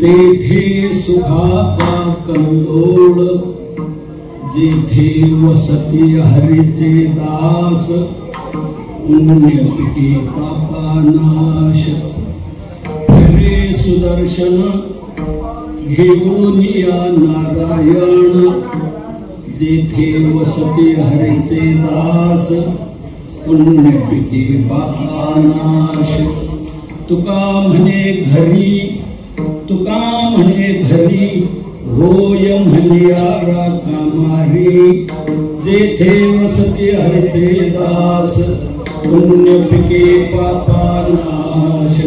तेथे सुखाचा कंदोळ, जेथे वसती हरीचे दास, पुण्यपिके पापानाश. फिरे सुदर्शन घेऊन या नारायण, जेथे वसती हरीचे दास, पुण्यपिके पापानाश. तुका म्हणे घरी, तुका म्हणे घरी, होय म्हणिया कामारी, जेथे वसती हरीचे दास, पुण्यपिके पापानाश.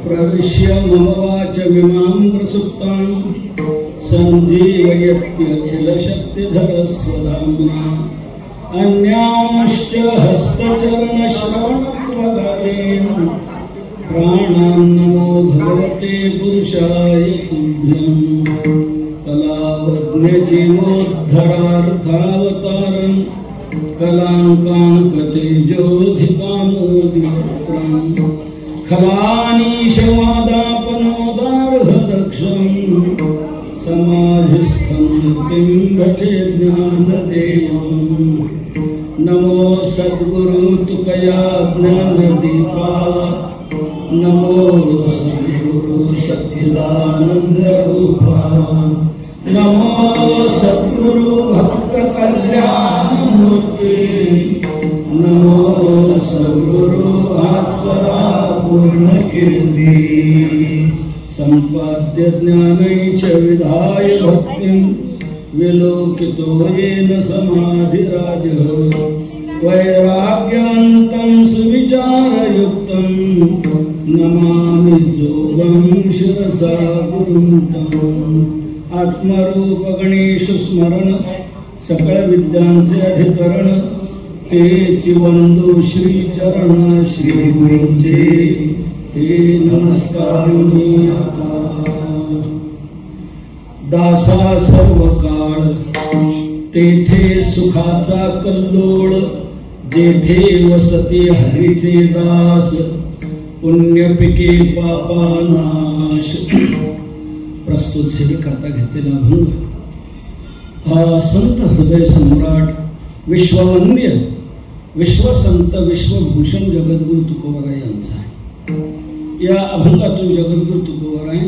प्रविश्य मम वाचमिमां प्रसुप्तां संजीवयत्यखिल शक्तिधर स्वधाम्ना. अन्यांश्च हस्तचरण श्रवणत्वगालेन प्राणान् नमो भगवते पुरुषाय तुभ्यं. कलावज्ञ जीवोद्धरार्थावतारं कलाङ्काङ्कतेजोधिकामोदित्रम्. खलानीशवादापनोदार्हदक्षं समाधिस्थं मुक्तिं भजे ज्ञानदेयं. नमो सद्गुरु तुकया ज्ञानदीपा नमो सद्गुरु सच्चिदानंद रूपा नमो सद्गुरु भक्त कल्याण मूर्ति नमो सद्गुरु भास्करा पूर्ण कीर्ति संपाद्य ज्ञानैच विधाय भक्तिं विलोकितो येन समाधिराजः वैराग्यवन्तं सुविचारयुक्तं नमामि जोगं शिरसा गुरुं तम् आत्मरूप गणेश स्मरण सकळ विद्यांचे अधिकरण तेची वंदो श्री चरण श्री गुरुचे ते नमस्कार आता दासा सर्व काळ तेथे सुखाचा कल्लोळ जेथे वसती हरीचे दास पुण्यपिके पापानाश प्रस्तुत सेवे करता घेतलेला अभंग हा संत हृदय सम्राट विश्ववंद्य विश्वसंत विश्वभूषण जगद्गुरु तुकोबाराय यांचा आहे। या अभंगातून जगद्गुरु तुकोबाराय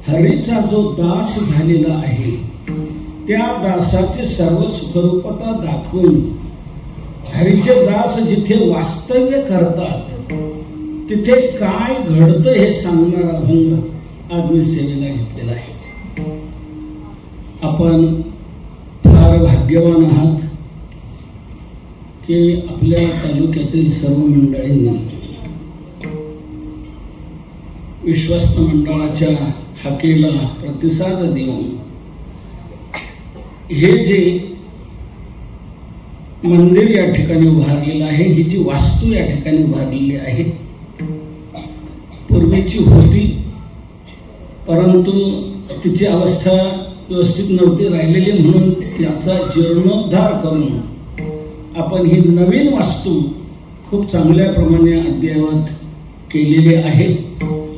हरीचा जो दास झालेला आहे त्या दासाची सर्व सुखरूपता दाखवून हरीचे दास जिथे वास्तव्य करतात तिथे काय घडतं हे सांगणारा अभंग आज मी सेवेला घेतलेला आहे। आपण फार भाग्यवान आहात की आपल्या तालुक्यातील सर्व मंडळींनी विश्वस्त मंडळाच्या हाकेला प्रतिसाद देऊन हे जे मंदिर या ठिकाणी उभारलेलं आहे, ही जी वास्तू या ठिकाणी उभारलेली आहे पूर्वीची होती परंतु तिची अवस्था व्यवस्थित नव्हती राहिलेली म्हणून त्याचा जीर्णोद्धार करून आपण ही नवीन वास्तू खूप चांगल्या प्रमाणे अद्ययावत केलेली आहे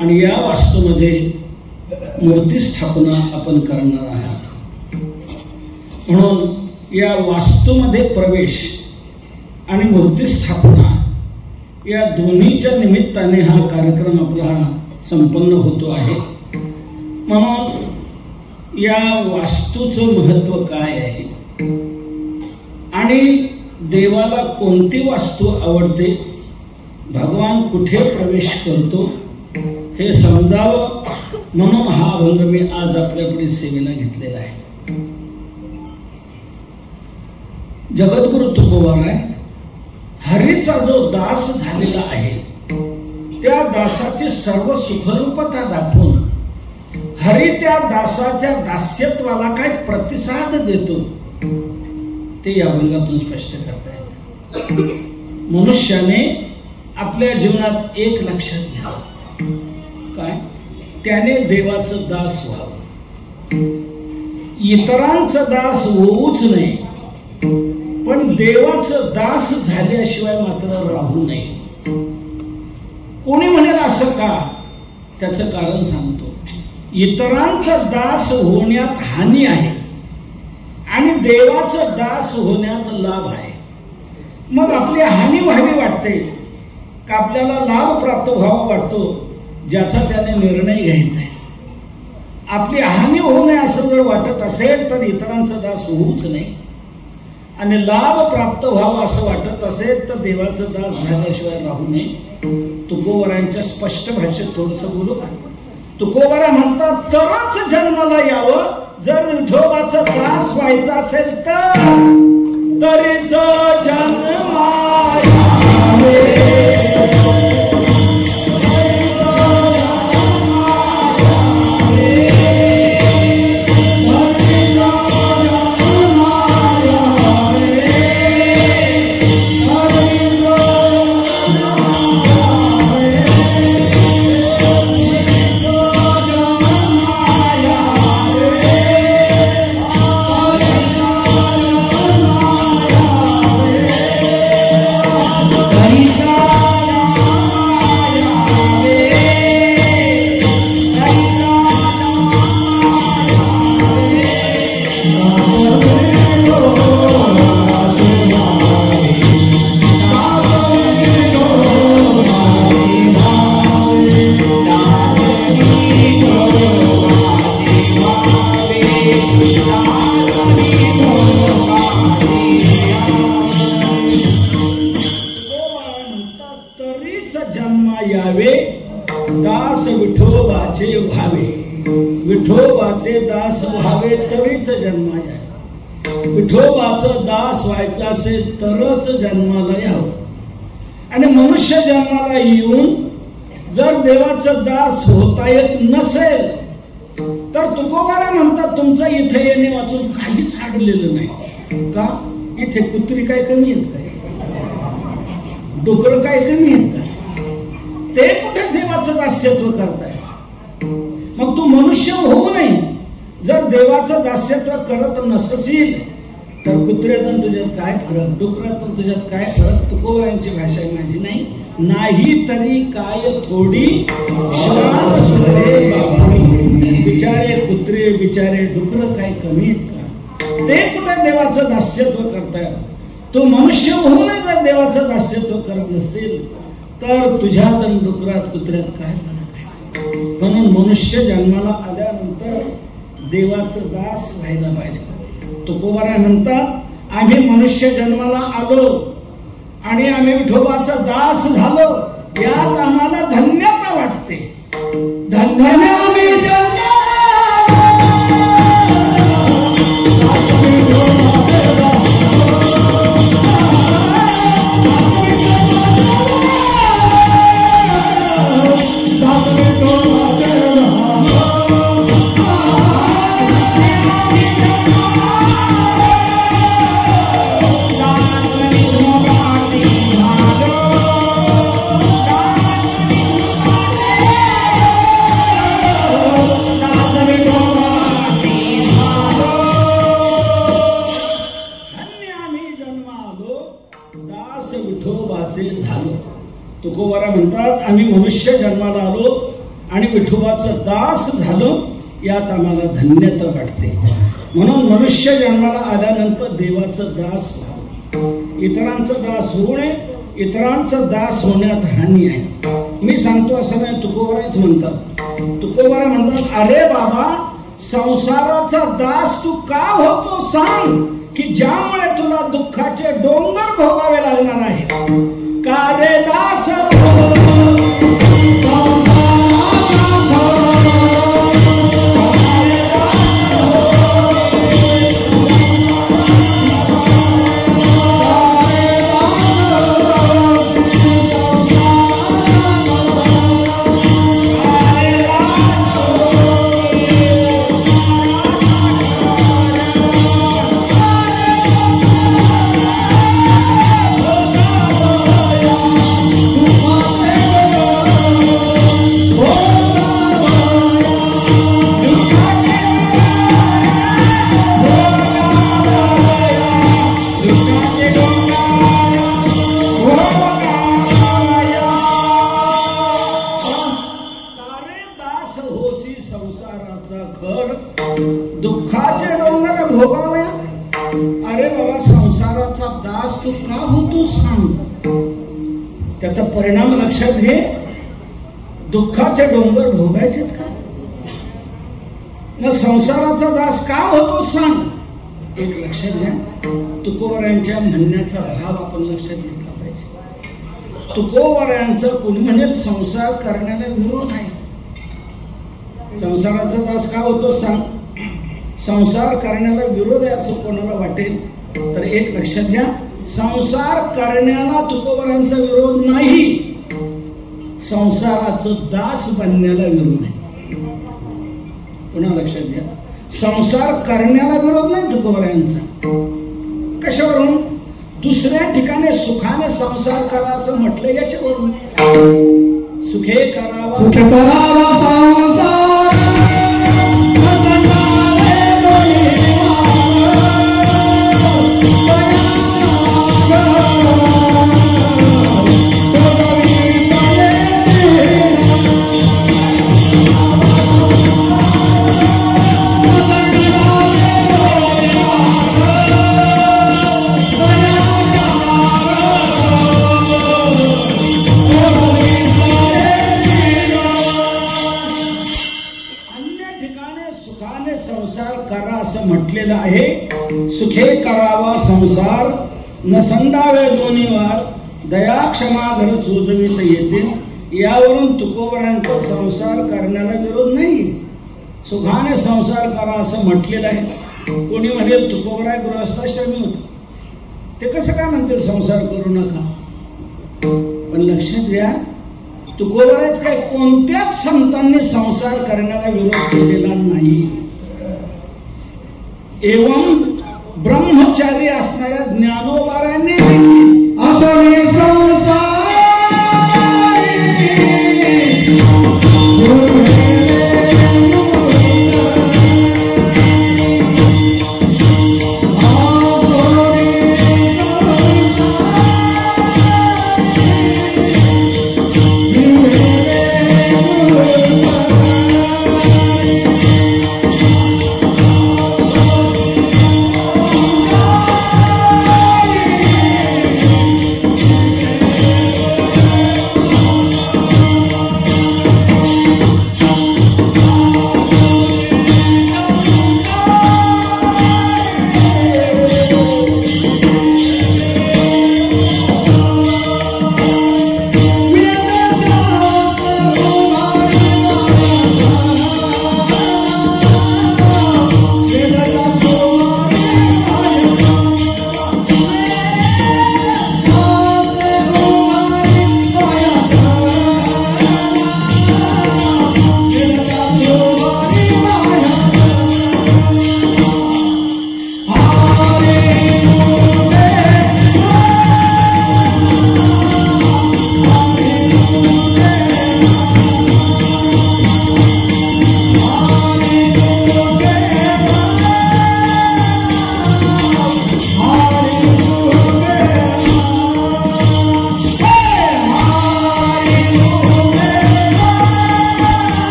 आणि या वास्तूमध्ये मूर्ती स्थापना आपण करणार आहात। म्हणून या वास्तूमध्ये प्रवेश आणि मूर्ती स्थापना या दोन्हीच्या निमित्ताने हा कार्यक्रम आपला संपन्न होतो आहे। म्हणून या वास्तूचं महत्व काय आहे आणि देवाला कोणती वास्तू आवडते, भगवान कुठे प्रवेश करतो हे समजावं म्हणून हा अभंग मी आज आपल्यापुढे सेवेला घेतलेला आहे। जगद्गुरु तुकोबाराय हरीचा जो दास झालेला आहे त्या दासाची सर्व सुखरूपता दाखवून हरी त्या दासाच्या दास्यत्वाला काय प्रतिसाद देतो ते या अभंगातून स्पष्ट करतायत। मनुष्याने आपल्या जीवनात एक लक्षात घ्यावं, काय त्याने देवाचं दास व्हावं, इतरांचं दास होऊच नये पण देवाचं दास झाल्याशिवाय मात्र राहू नये। कोणी म्हणेल असं का, त्याचं कारण सांगतो। इतरांचा दास होण्यात हानी आहे आणि देवाचा दास होण्यात लाभ आहे। मग आपली हानी व्हावी वाटते का आपल्याला लाभ प्राप्त व्हावा वाटतो, ज्याचा त्याने निर्णय घ्यायचा आहे। आपली हानी होऊ नये असं जर वाटत असेल तर इतरांचा दास होऊच नये आणि लाभ प्राप्त व्हावा असं वाटत असेल तर देवाचा दास झाल्याशिवाय राहू नये। तुकोबारायांच्या स्पष्ट भाषेत थोडंसं बोलू का? तुकोबारा म्हणतात तरच जन्माला यावं, जर विठोबाचा दास व्हायचा असेल तरीच जन्माला विठोबाचे व्हावे, विठोबाचे दास व्हावे तरीच जन्मा यावे. विठोबाचं दास व्हायचं असेल तरच जन्माला यावं. आणि मनुष्य जन्माला येऊन जर देवाचं दास होता येत नसेल तर तुकोबारा म्हणतात तुमचं इथे येणे वाचून काहीच अडलेलं नाही. का? इथे कुत्री काय कमी आहेत काय? डुकर काय कमी आहेत का? ते कुठे देवाचं दास्यत्व करताय? मग तू मनुष्य होऊ नये जर देवाचं दास्यत्व करत नसशील तर कुत्र्यातून तुझ्यात काय फरक, डुकरातून तुझ्यात काय फरक? तुकोबारांची भाषा माझी नाही. नाही तरी काय थोडी श्राप सुरे बाबडी. बिचारे कुत्रे बिचारे डुकर काय कमी आहेत का? ते कुठे देवाचं दास्यत्व करतायत? तू मनुष्य होऊ नये जर देवाचं दास्यत्व करत नसेल तर तुझ्यात आणि डुकरात कुत्र्यात काय फरक आहे? म्हणून मनुष्य जन्माला आल्यानंतर देवाचं दास व्हायला पाहिजे. तुकोबारा म्हणतात आम्ही मनुष्य जन्माला आलो आणि आम्ही विठोबाचा दास झालो यात आम्हाला धन्यता वाटते. धन्य तुकोबारा म्हणतात आम्ही मनुष्य जन्माला आलो आणि विठोबाचं दास झालो यात आम्हाला धन्यता वाटते. म्हणून मनुष्य जन्माला आल्यानंतर देवाचं दास व्हावं. इतरांचं दास होऊ नये. इतरांचं दास होण्यात हानी आहे. मी सांगतो असं नाही, तुकोबाराच म्हणतात. तुकोबारा म्हणतात अरे बाबा संसाराचा दास तू का होतो सांग की ज्यामुळे तुला दुःखाचे डोंगर भोगावे लागणार आहेत. का रे दास दुःखाचे डोंगर भोगावया. अरे बाबा संसाराचा दास तू का होतो सांग. त्याचा परिणाम लक्षात घे. दुःखाचे डोंगर भोगायचे का? मग संसाराचा दास का होतो सांग. एक लक्षात घ्या. तुकोबारांच्या म्हणण्याचा भाव आपण लक्षात घेतला पाहिजे. तुकोबारांचं कोणी म्हणजे संसार करण्याला विरोध आहे. संसाराचा दास का होतो सांग. संसार करण्याला विरोध आहे असं कोणाला वाटेल तर एक लक्षात घ्या. संसार करण्याला तुकोबारांचा विरोध नाही. संसाराचं दास बनण्याला विरोध आहे. पुन्हा लक्षात घ्या. संसार करण्याला विरोध नाही तुकोबारांचा. कशावरून? दुसऱ्या ठिकाणी सुखाने संसार करा असं म्हटलं याच्यावरून. सुखे करावा संसार म्हटलेलं आहे. सुखे करावा संसार न संडावे दोन्ही वार दया क्षमा घर चोजवीत येते यावरून तुकोबरांचा संसार करण्याला विरोध नाही. सुखाने संसार करा असं म्हटलेलं आहे. कोणी म्हणेल तुकोबराय गृहस्थाश्रमी होत, ते कसं काय म्हणतील संसार करू नका. पण लक्षात घ्या, तुकोबरायच काय कोणत्याच संतांनी संसार करण्याला विरोध केलेला नाही. एवं ब्रह्मचारी असणाऱ्या ज्ञानोबारांनी देखील संसार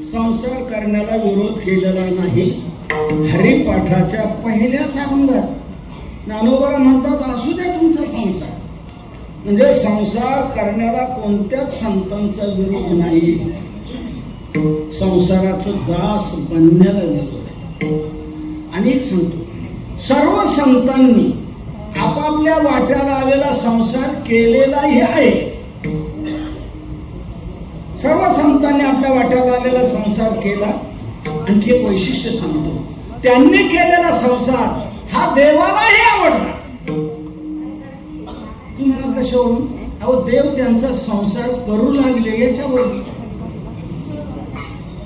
संसार करण्याला विरोध केलेला नाही. हरिपाठाच्या पहिल्याच अभंगात ज्ञानोबा म्हणतात, असू द्या तुमचा संसार. म्हणजे संसार करण्याला कोणत्याच संतांचा विरोध नाही. संसाराचं दास बनण्याला विरोध आहे. आणि एक सांगतो, सर्व संतांनी आपापल्या वाट्याला आलेला संसार केलेलाही आहे. सर्व संतांनी आपल्या वाट्याला आलेला संसार केला. आणखी एक वैशिष्ट्य सांगतो, त्यांनी केलेला संसार हा देवालाही आवडला. तुम्हाला कशावरून? अहो, देव त्यांचा संसार करू लागले याच्यावर.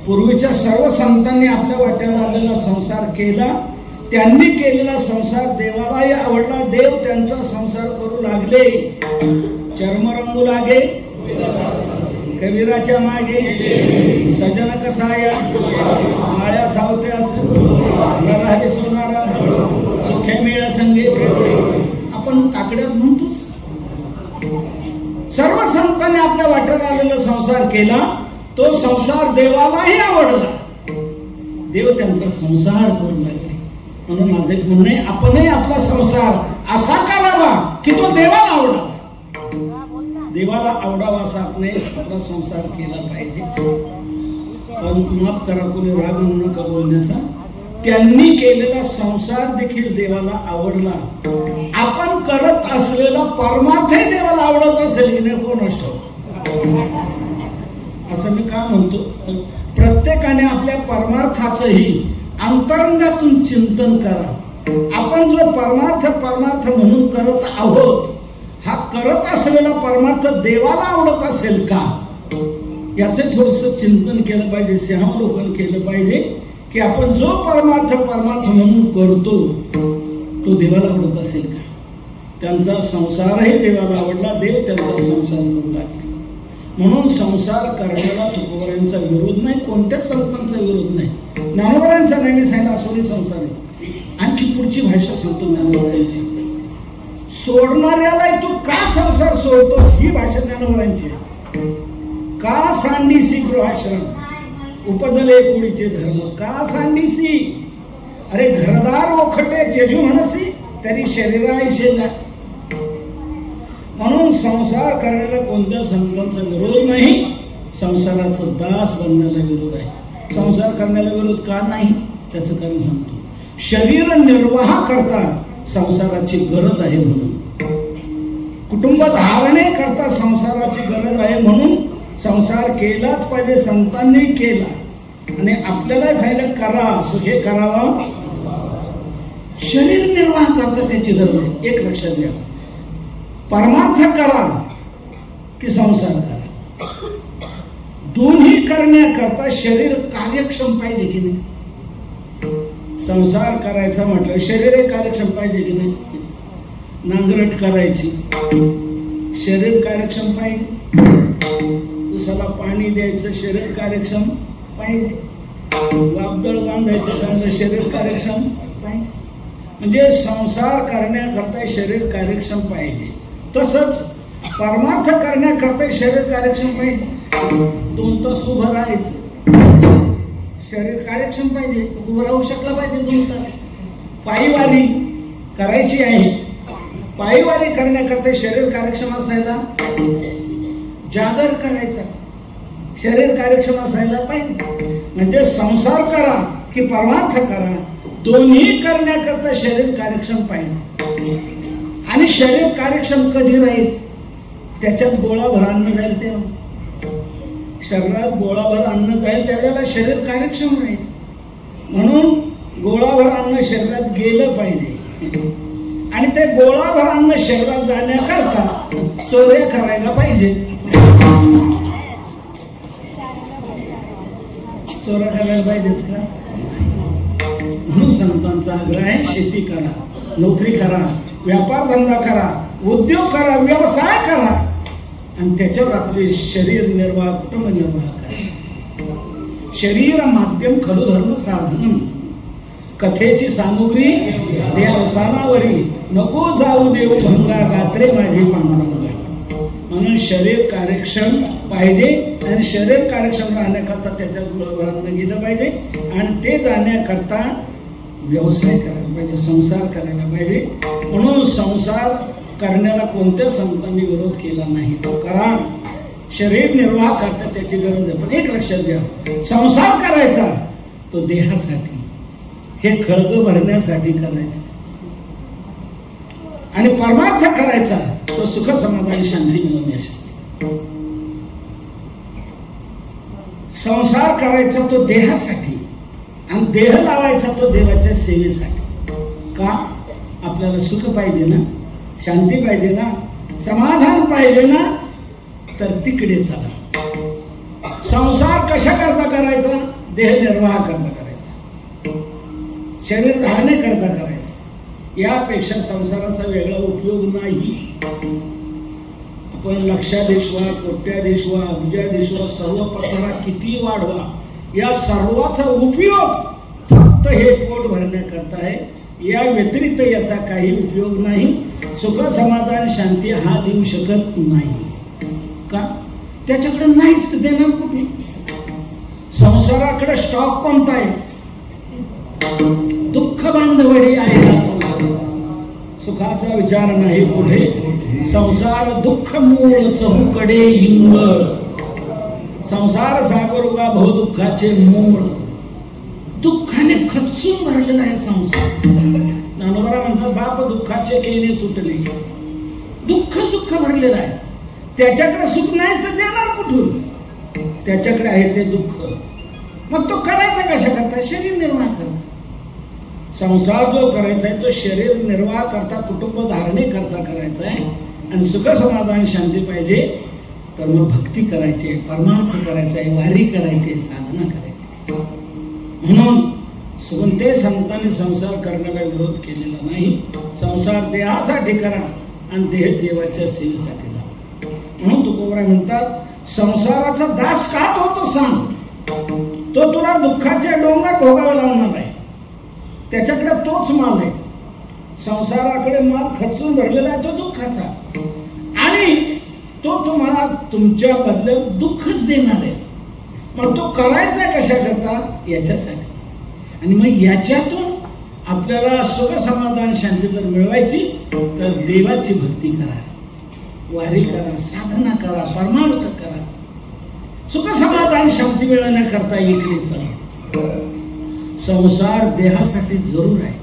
पूर्वीच्या सर्व संतांनी आपल्या वाट्याला आलेला संसार केला. त्यांनी केलेला संसार देवालाही आवडला. देव त्यांचा संसार करू लागले. चर्म रंगू लागे कबीराच्या मागे, सजन कसाया माळ्या सावते असं सोनारा सुखे मेळा संगे, आपण काकड्यात म्हणतोच. सर्व संतांनी आपल्या वाट्याला आलेला संसार केला. तो संसार देवालाही आवडला. देव त्यांचा संसार करू लागले. म्हणून माझं एक म्हणणं आहे, आपणही आपला संसार असा करावा की तो देवाला आवडावा. देवाला आवडावा असा आपण आपला संसार केला पाहिजे. पण माफ करा, कोणी राग म्हणू नका बोलण्याचा. त्यांनी केलेला संसार देखील देवाला आवडला. आपण करत असलेला परमार्थही देवाला आवडत असेल की नाही कोण असतो. असं मी का म्हणतो, प्रत्येकाने आपल्या परमार्थाचंही अंतरंगातून चिंतन करा. आपण जो परमार्थ म्हणून करत आहोत, हा करत असलेला परमार्थ देवाला आवडत असेल का, याचे थोडस चिंतन केलं पाहिजे. सिंहावलोकन केलं पाहिजे की आपण जो परमार्थ म्हणून करतो तो देवाला आवडत असेल का. त्यांचा संसारही देवाला आवडला. देव त्यांचा संसार करू लागले. म्हणून संसार करण्याला तुकोबरायांचा विरोध नाही, कोणत्याच संतांचा विरोध नाही. ज्ञानोबरायांचा नाही, मी सांगितलं असोरी संसार आहे. आणखी पुढची भाषा सांगतो ज्ञानोबरायांची. सोडणाऱ्याला तू का संसार सोडतोस, ही भाषा ज्ञानोबरायांची. का सांडीसी गृहाश्रम उपजले कुळीचे धर्म, का सांडीसी. अरे घरदार ओखटे तेजू म्हणसी तरी शरीरायसे जाय. म्हणून संसार करण्याला कोणत्या संतांचा विरोध नाही, संसाराचा दास बनण्याला विरोध आहे. संसार करण्याला विरोध का नाही त्याचं कारण सांगतो. शरीर निर्वाह करता संसाराची गरज आहे म्हणून, कुटुंब धारणे करता संसाराची गरज आहे म्हणून संसार केलाच पाहिजे. संतांनी केला आणि आपल्याला सांगितलं करा, हे करावा. शरीर निर्वाह करता त्याची गरज आहे. एक लक्षात घ्या, परमार्थ करा की संसार करा, दोन्ही करण्याकरता शरीर कार्यक्षम पाहिजे की नाही. संसार करायचा म्हटलं शरीर कार्यक्षम पाहिजे की नाही. नांगरट करायची, शरीर कार्यक्षम पाहिजे. उसाला पाणी द्यायचं, शरीर कार्यक्षम पाहिजे. वाबदळ बांधायचं चांगलं, शरीर कार्यक्षम पाहिजे. म्हणजे संसार करण्याकरता शरीर कार्यक्षम पाहिजे. तसंच परमार्थ करण्याकरता शरीर कार्यक्षम पाहिजे. 2 तास उभं राहायचं, शरीर कार्यक्षम पाहिजे, उभं राहू शकलं पाहिजे 2 तास. पायीवारी करायची आहे, पायीवारी करण्याकरता शरीर कार्यक्षम असायला पाहिजे. जागर करायचा, शरीर कार्यक्षम असायला पाहिजे. म्हणजे संसार करा की परमार्थ करा, दोन्ही करण्याकरता शरीर कार्यक्षम पाहिजे. आणि शरीर कार्यक्षम कधी राहील, त्याच्यात गोळाभर अन्न जाईल तेव्हा. शरीरात गोळाभर अन्न जाईल त्यावेळेला शरीर कार्यक्षम राहील. म्हणून गोळाभर अन्न शरीरात गेलं पाहिजे. आणि ते गोळाभर अन्न शरीरात जाण्याकरता चोऱ्या करायला पाहिजे. चोऱ्या करायला पाहिजेत का? म्हणून संतांचा आग्रह आहे, शेती करा, नोकरी करा, व्यापार धंदा करा, उद्योग करा, व्यवसाय करा आणि त्याच्यावर आपले शरीर निर्वाह, कुटुंब निर्वाह करा. शरीर माध्यम खलु धर्म साधन, कथेची सामुग्री देवसानावरी, नको जाऊ देऊ भंगा, गात्रे माझी पांडुरंगा. म्हणून शरीर कार्यक्षम पाहिजे आणि शरीर कार्यक्षम राहण्याकरता त्याच्यात गुळाभरांना गेलं पाहिजे आणि ते जाण्याकरता व्यवसाय करायला पाहिजे, संसार करायला पाहिजे. म्हणून संसार करण्याला कोणत्या संतांनी विरोध केला नाही. तो करा, शरीर निर्वाह करता त्याची गरज आहे. पण एक लक्षात घ्या, संसार करायचा तो देहासाठी, हे खळग भरण्यासाठी करायचं. आणि परमार्थ करायचा तो सुख समाधान शांती मिळवण्यासाठी. संसार करायचा तो देहासाठी आणि देह लावायचा तो देवाच्या सेवेसाठी. का? आपल्याला सुख पाहिजे ना, शांती पाहिजे ना, समाधान पाहिजे ना, तर तिकडे चला. संसार कशा करता करायचा? देह निर्वाह करता करायचा, शरीर धारणे करता करायचा. यापेक्षा संसाराचा वेगळा उपयोग नाही. आपण लक्षाधीशवा, कोट्याधीशवा, अब्जाधीशवा, सर्व पसारा किती वाढवा, या सर्वाचा उपयोग फक्त हे पोट भरण्याकरता आहे. या व्यतिरिक्त याचा काही उपयोग नाही. सुख समाधान शांती हा देऊ शकत नाही. का? त्याच्याकडे नाहीच, देणार कुठे? संसाराकडे स्टॉक कोणता आहे? दुःख बांधवडी आहे हा संसार. सुखाचा विचार नाही कुठे. संसार दुःख मूळ चहूकडे इंगळ. संसार सागर उगा भाऊ दुःखाचे मूळ. दुःखाने खचून भरलेला आहे संसार. ज्ञानोबा म्हणतात, बाप दुःखाचे केने सुटले. दुःख दुःख भरलेलं आहे. त्याच्याकडे सुख नाही तर देणार कुठून? त्याच्याकडे आहे ते दुःख. मग तो करायचा कशा करता? शरीर निर्वाह करता. संसार जो करायचा आहे तो शरीर निर्वाह करता, कुटुंब धारणे करता करायचा आहे. आणि सुख समाधान शांती पाहिजे तर मग भक्ती करायची आहे, परमार्थ करायचा आहे, वारी करायची आहे, साधना करायची. म्हणून सुगंधे संतांनी संसार करण्याला विरोध केलेला नाही. संसार देहासाठी करा आणि देह देवाच्या सेवेसाठी करा. म्हणून तुकोबराय म्हणतात, संसाराचा दास का होतो सांग, तो तुला दुःखाचे डोंगर भोगावे लावणार आहे. त्याच्याकडे तोच माल आहे. संसाराकडे माल खर्चून भरलेला आहे तो दुःखाचा, आणि तो तुम्हाला तुमच्या बदल्यात दुःखच देणार आहे. मग तो करायचा कशा करता? याच्यासाठी. आणि मग याच्यातून आपल्याला सुख समाधान शांती जर मिळवायची तर देवाची भक्ती करा. वारी करा, साधना करा, परमार्थ करा, सुख समाधान शांती मिळवण्याकरता इकडे चला. संसार देहासाठी जरूर आहे,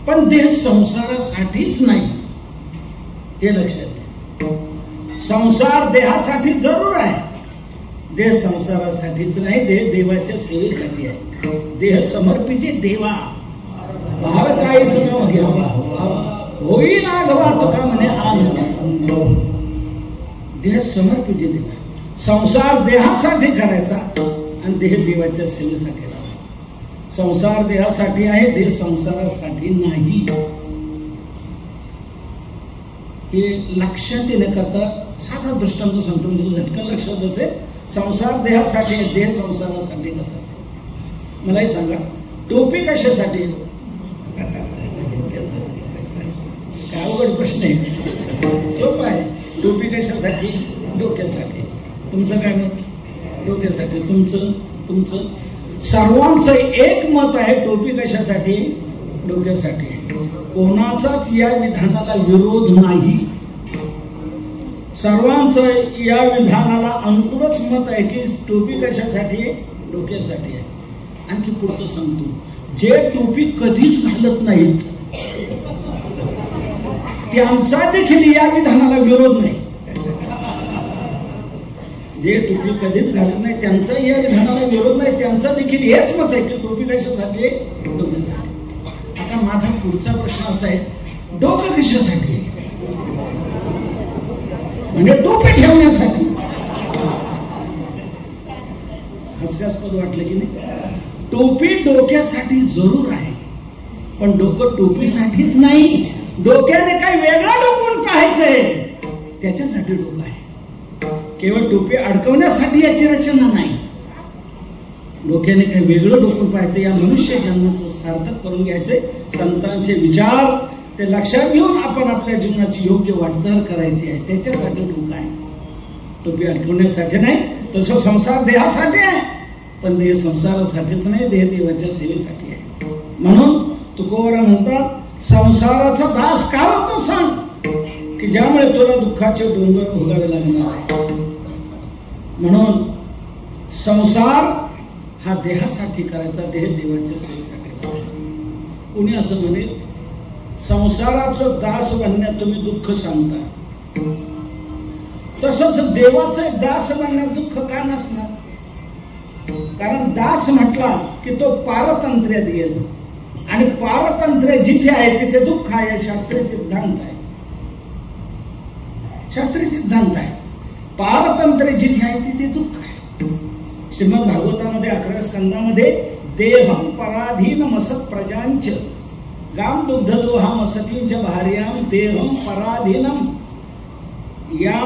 पण देह संसारासाठीच नाही, हे लक्षात घ्या. संसार देहासाठी जरूर आहे, देह संसारासाठीच नाही, देह देवाच्या सेवेसाठी आहे. देह समर्पिचे देवा भार काहीच न घ्यावा, होईल आघवा तुका म्हणे आनंद. देह समर्पिचे देवा. संसार देहासाठी करायचा आणि देह देवाच्या सेवेसाठी लावायचा. संसार देहासाठी आहे, देह संसारासाठी नाही. हे लक्षात येण्याकरता साधा दृष्टांत सांगतो, म्हणजे झटकन लक्षात बसेल. संसार देहासाठी आहे, देह संसारासाठी कसा. मलाही सांगा, टोपी कशासाठी? काय अवघड प्रश्न आहे, सोपा आहे. टोपी कशासाठी? डोक्यासाठी. तुमचं काय मत? डोक्यासाठी. तुमचं सर्वांचं एक मत आहे, टोपी कशासाठी? डोक्यासाठी. कोणाचाच या विधानाला विरोध नाही. सर्वांचं या विधानाला अनुकूलच मत आहे की टोपी कशासाठी? डोक्यासाठी आहे. आणखी पुढचं सांगतो, जे टोपी कधीच घालत नाहीत त्यांचा देखील या विधानाला विरोध नाही. जे टोपी कधीच घालत नाही त्यांचा या विधानाला विरोध नाही, त्यांचा देखील हेच मत आहे की टोपी कशासाठी? डोक्यासाठी. आता माझा पुढचा प्रश्न असा आहे, डोकं कशासाठी? म्हणजे टोपी ठेवण्यासाठी. हास्यास्पद वाटलं की नाही? टोपी डोक्यासाठी जरूर आहे, पण डोकं टोपीसाठीच नाही. डोक्याने काही वेगळं डोकून पाहायचंय त्याच्यासाठी डोकं आहे. केवळ टोपी अडकवण्यासाठी याची रचना नाही. डोक्याने काही वेगळं डोकून पाहायचं, या मनुष्य जन्माचं सार्थक करून घ्यायचंय. संतांचे विचार ते लक्षात घेऊन आपण आपल्या जीवनाची योग्य वाटचाल करायची आहे, त्याच्यासाठी डोकं आहे. टोपी अडकवण्यासाठी नाही. तसं संसार देहासाठी आहे, पण देह संसारासाठीच नाही, देह देवाच्या सेवेसाठी आहे. म्हणून तुकोबरा म्हणतात, संसाराचा दास का होतो सांग, की ज्यामुळे तुला दुःखाचे डोंगर भोगावे लागणार आहे. म्हणून संसार हा देहासाठी करायचा, देह देवाच्या सेवेसाठी करायचा. कोणी असं म्हणेल, संसाराचं दास बनण्यात तुम्ही दुःख सांगता, तसंच देवाचं दास बनण्यात दुःख का नसणार? कारण दास म्हटला की तो पारतंत्र्यात गेला, आणि पारतंत्र्य जिथे आहे तिथे दुःख आहे. शास्त्रीय सिद्धांत आहे, शास्त्रीय सिद्धांत आहे. पारतंत्र्य जिथे आहे तिथे दुःख आहे. श्रीमद भागवतामध्ये 11व्या स्कंदामध्ये देहम पराधीनम असत प्रजांच गाम दुग्धदोहम असतींच भार्याम देहम पराधीनम, या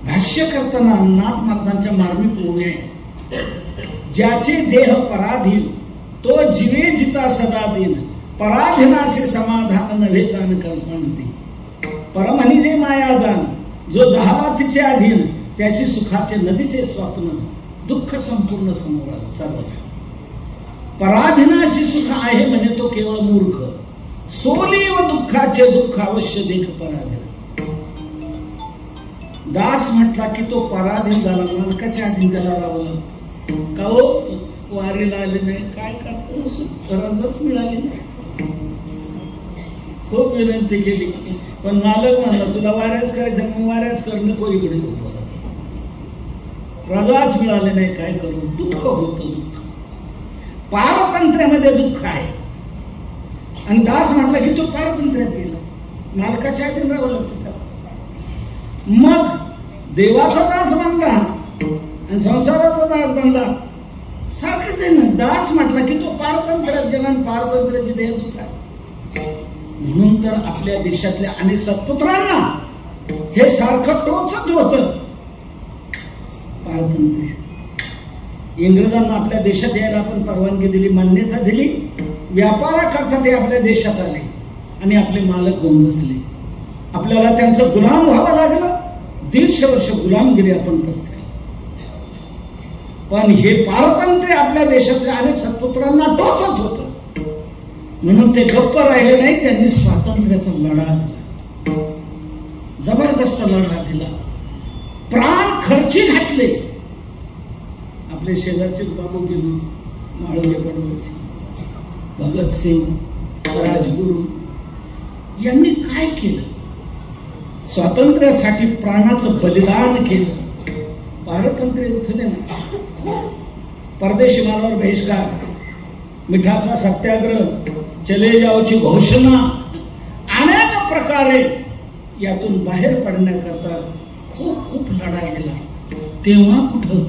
भाष्य करताना नाथ महाराजांच्या मार्मिक ओळी आहे. ज्याचे देह पराधीन तो जीवे जिता सदा दिन, पराधीनासे समाधान नव्हे तान कल्पणती. परमहनी जे माया जाण, जो झाला तिचे अधीन, त्याशी सुखाचे नदीचे स्वप्न, दुःख संपूर्ण समोर सर्वदा. पराधीनाशी सुख आहे म्हणे तो केवळ मूर्ख, सोली व दुःखाचे दुःख अवश्य देख पराधीन. दास म्हटला की तो पराधीन झाला, मालकाच्या अधीन त्याला राहावं. का हो, वारीला आले नाही, काय करतो, सुखराजच मिळाली नाही. खूप विनंती केली, पण मालक म्हणला तुला वाऱ्याच करायचं, मग वाऱ्याच करणं कोणीकडे येऊ बोला. रजाच मिळाले नाही, काय करू. दुःख होतं. दुःख पारतंत्र्यामध्ये दुःख आहे. आणि दास म्हटला की तो पारतंत्र्यात गेला, मालकाच्या अधीन राहावं लागतं. मग देवाचा दास बनला आणि संसाराचा दास बनला, सारखंच आहे ना. दास म्हटला की तो पारतंत्र्यात गेला, आणि पारतंत्र्याची देह दुःख आहे. म्हणून तर आपल्या देशातल्या अनेक सत्पुत्रांना हे सारखं टोचत होतं पारतंत्र्य. इंग्रजांना आपल्या देशात यायला आपण परवानगी दिली, मान्यता दिली. व्यापाराकरता ते आपल्या देशात आले आणि आपले मालक होऊन बसले. आपल्याला त्यांचं गुलाम व्हावं लागलं. 150 वर्ष गुलामगिरी आपण पत्करली. पण हे पारतंत्र्य आपल्या देशातल्या अनेक सत्पुत्रांना टोचत होतं, म्हणून ते गप्प राहिले नाही. त्यांनी स्वातंत्र्याचा लढा दिला. जबरदस्त लढा दिला, प्राण खर्ची घातले. आपले शेजारचे बाबू गेलो माळवले पडवळचे भगतसिंग, राजगुरू यांनी काय केलं? स्वातंत्र्यासाठी प्राणाचं बलिदान केलं. पारतंत्र्य उठले ना, परदेशी मालावर बहिष्कार, मिठाचा सत्याग्रह, चले जाओची घोषणा, अनेक प्रकारे यातून बाहेर पडण्याकरता खूप खूप लढा केला. तेव्हा कुठं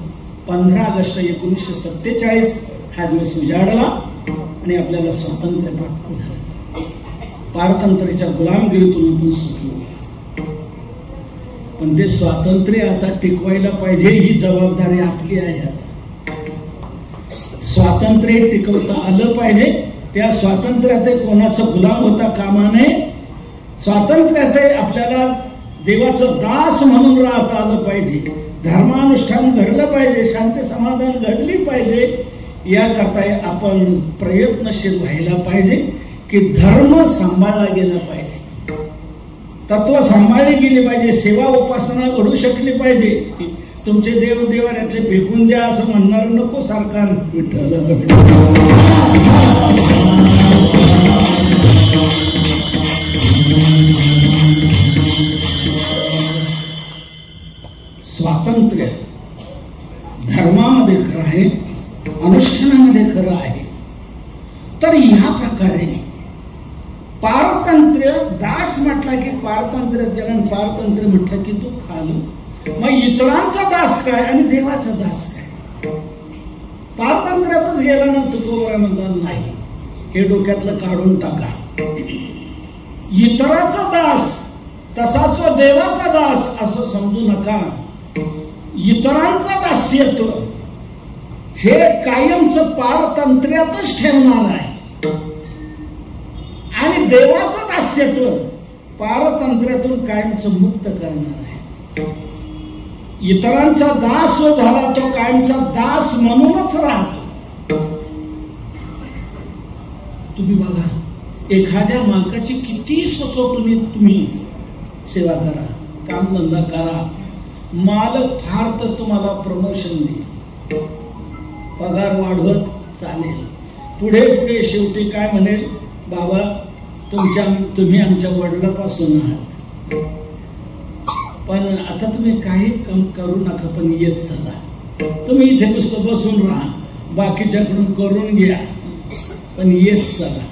15 ऑगस्ट 1947 हा दिवस उजाडला आणि आपल्याला स्वातंत्र्य प्राप्त झालं. पारतंत्र्याच्या गुलामगिरीतून आपण सुटलो. पण ते स्वातंत्र्य आता टिकवायला पाहिजे, ही जबाबदारी आपली आहे. स्वातंत्र्य टिकवता आलं पाहिजे. त्या स्वातंत्र्यात कोणाचं गुलाम होता कामा नये. स्वातंत्र्यात आपल्याला देवाचं दास म्हणून राहता आलं पाहिजे. धर्मानुष्ठान घडलं पाहिजे, शांती समाधान घडली पाहिजे. याकरता आपण प्रयत्नशील व्हायला पाहिजे की धर्म सांभाळला गेला पाहिजे, तत्व सांभाळली गेली पाहिजे, सेवा उपासना घडू शकली पाहिजे. तुमचे देव देवाऱ्यातले फेकून द्या असं म्हणणार नको सरकार. विठ्ठल स्वातंत्र्य धर्मामध्ये खरं आहे, अनुष्ठानामध्ये खरं आहे. तर ह्या प्रकारे पारतंत्र्य दास म्हटला की पारतंत्र्य गेला, पारतंत्र्य म्हटलं की तू खालो. मग इतरांचा दास काय आणि देवाचा दास काय? पारतंत्र्यातच गेला ना तुकोबरानंदान नाही, हे डोक्यातलं काढून टाका. इतराचा दास तसा तो देवाचा दास असं समजू नका. इतरांचा दास्यत्व हे कायमचं पारतंत्र्यातच ठेवणार आहे आणि देवाचं दास्यत्व पारतंत्र्यातून कायमचं मुक्त करणार आहे. इतरांचा दास जो झाला तो कायमचा दास म्हणूनच राहतो. तुम्ही बघा, एखाद्या मालकाची किती सचोटून तुम्ही सेवा करा, कामधंदा करा, मालक फार तर तुम्हाला प्रमोशन देईल, पगार वाढवत चालेल. पुढे पुढे शेवटी काय म्हणेल, बाबा तुम्ही आमच्या वडिलापासून आहात, पण आता तुम्ही काही काम करू नका, पण येत चला. तुम्ही इथे नुसतं बसून राहा, बाकीच्याकडून करून घ्या, पण येत चला.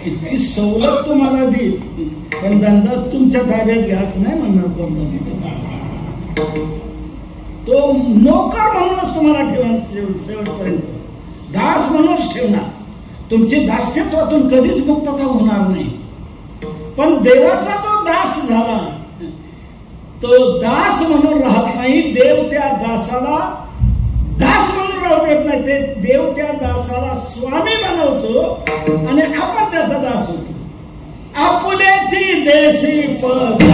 इतकी सवलत तुम्हाला देईल, पण धंदाच तुमच्या ताब्यात घ्या असं नाही म्हणणार कोणता. तो नोकर म्हणूनच तुम्हाला ठेवणार, शेवटपर्यंत दास म्हणूनच ठेवणार. तुमची दास्यत्वातून कधीच मुक्तता होणार नाही. पण देवाचा तो दास झाला, तो दास म्हणून राहत नाही. देव त्या दासाला दास म्हणून राहू देत नाही, ते देव त्या दासाला स्वामी बनवतो आणि आपण त्याचा दास होतो. आपुल्याची देशी पद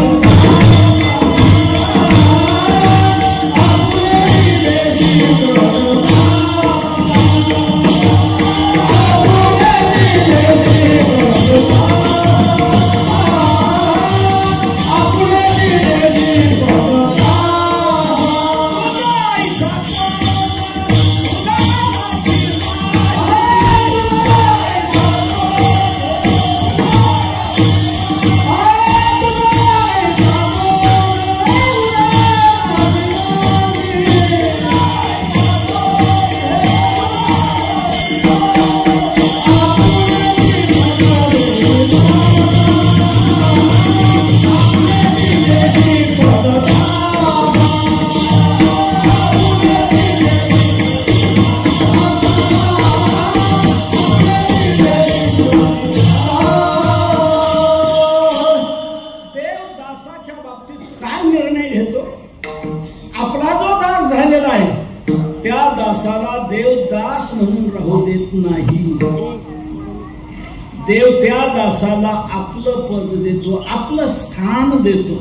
देव त्या दासाला आपलं पद देतो, आपलं स्थान देतो.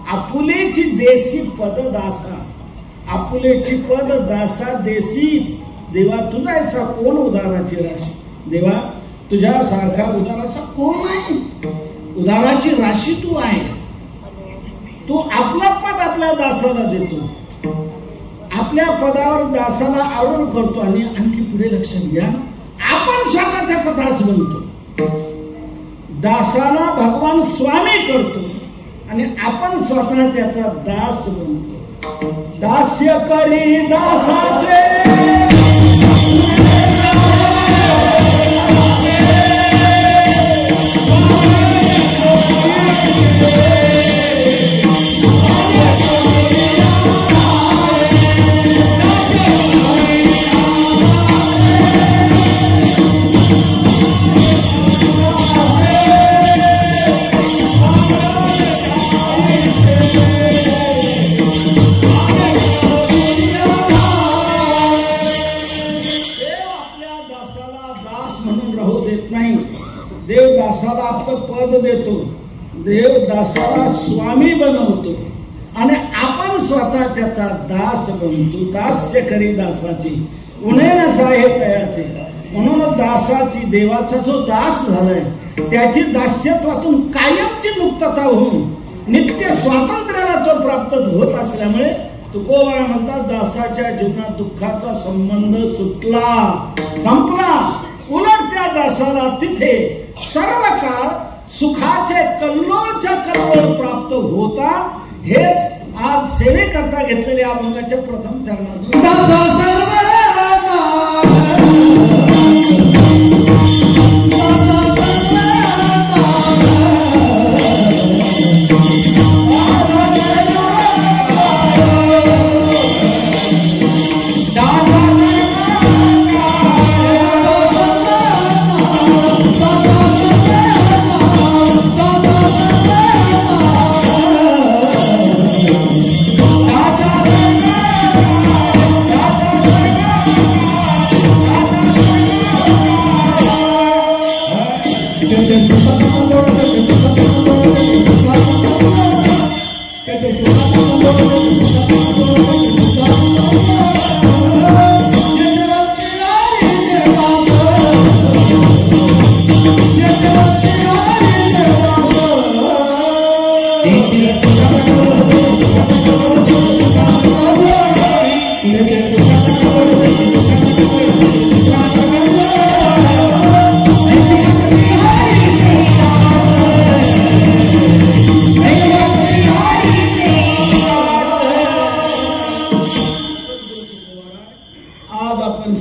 आपुलेची देशी पद दासा, आपुलेची पद दासा देशी. देवा तुझा ऐसा कोण उदाराची राशी, देवा तुझ्या सारखा उदाराचा कोण आहे? उदाराची राशी तू आहेस. तू आपला पद आपल्या दासाला देतो, आपल्या पदावर दासाला आरोहण करतो आणि आणखी पुढे लक्षात घ्या, आपण स्वतः त्याचा दास बनतो. दासाला भगवान स्वामी करतो आणि आपण स्वतः त्याचा दास बनतो. दास्य करी दासाचे देव दासाला आपलं पद देतो, देव दासाला स्वामी बनवतो आणि आपण स्वतः त्याचा दास बनतो. दास्य करी दासाची उणे नसा हे तयाचे. म्हणून दासाची, देवाचा जो दास झालाय त्याची दास्यत्वातून कायमची मुक्तता होऊन नित्य स्वातंत्र्याला तो प्राप्त होत असल्यामुळे तुकोबा म्हणतात, दासाच्या जीवनात दुःखाचा संबंध सुटला, संपला. उलट त्या दासाला तिथे सर्व काळ सुखाचे कल्लोळच्या कल्लोळ प्राप्त होता. हेच आज सेवेकरता घेतलेल्या अभंगाच्या प्रथम चरणातून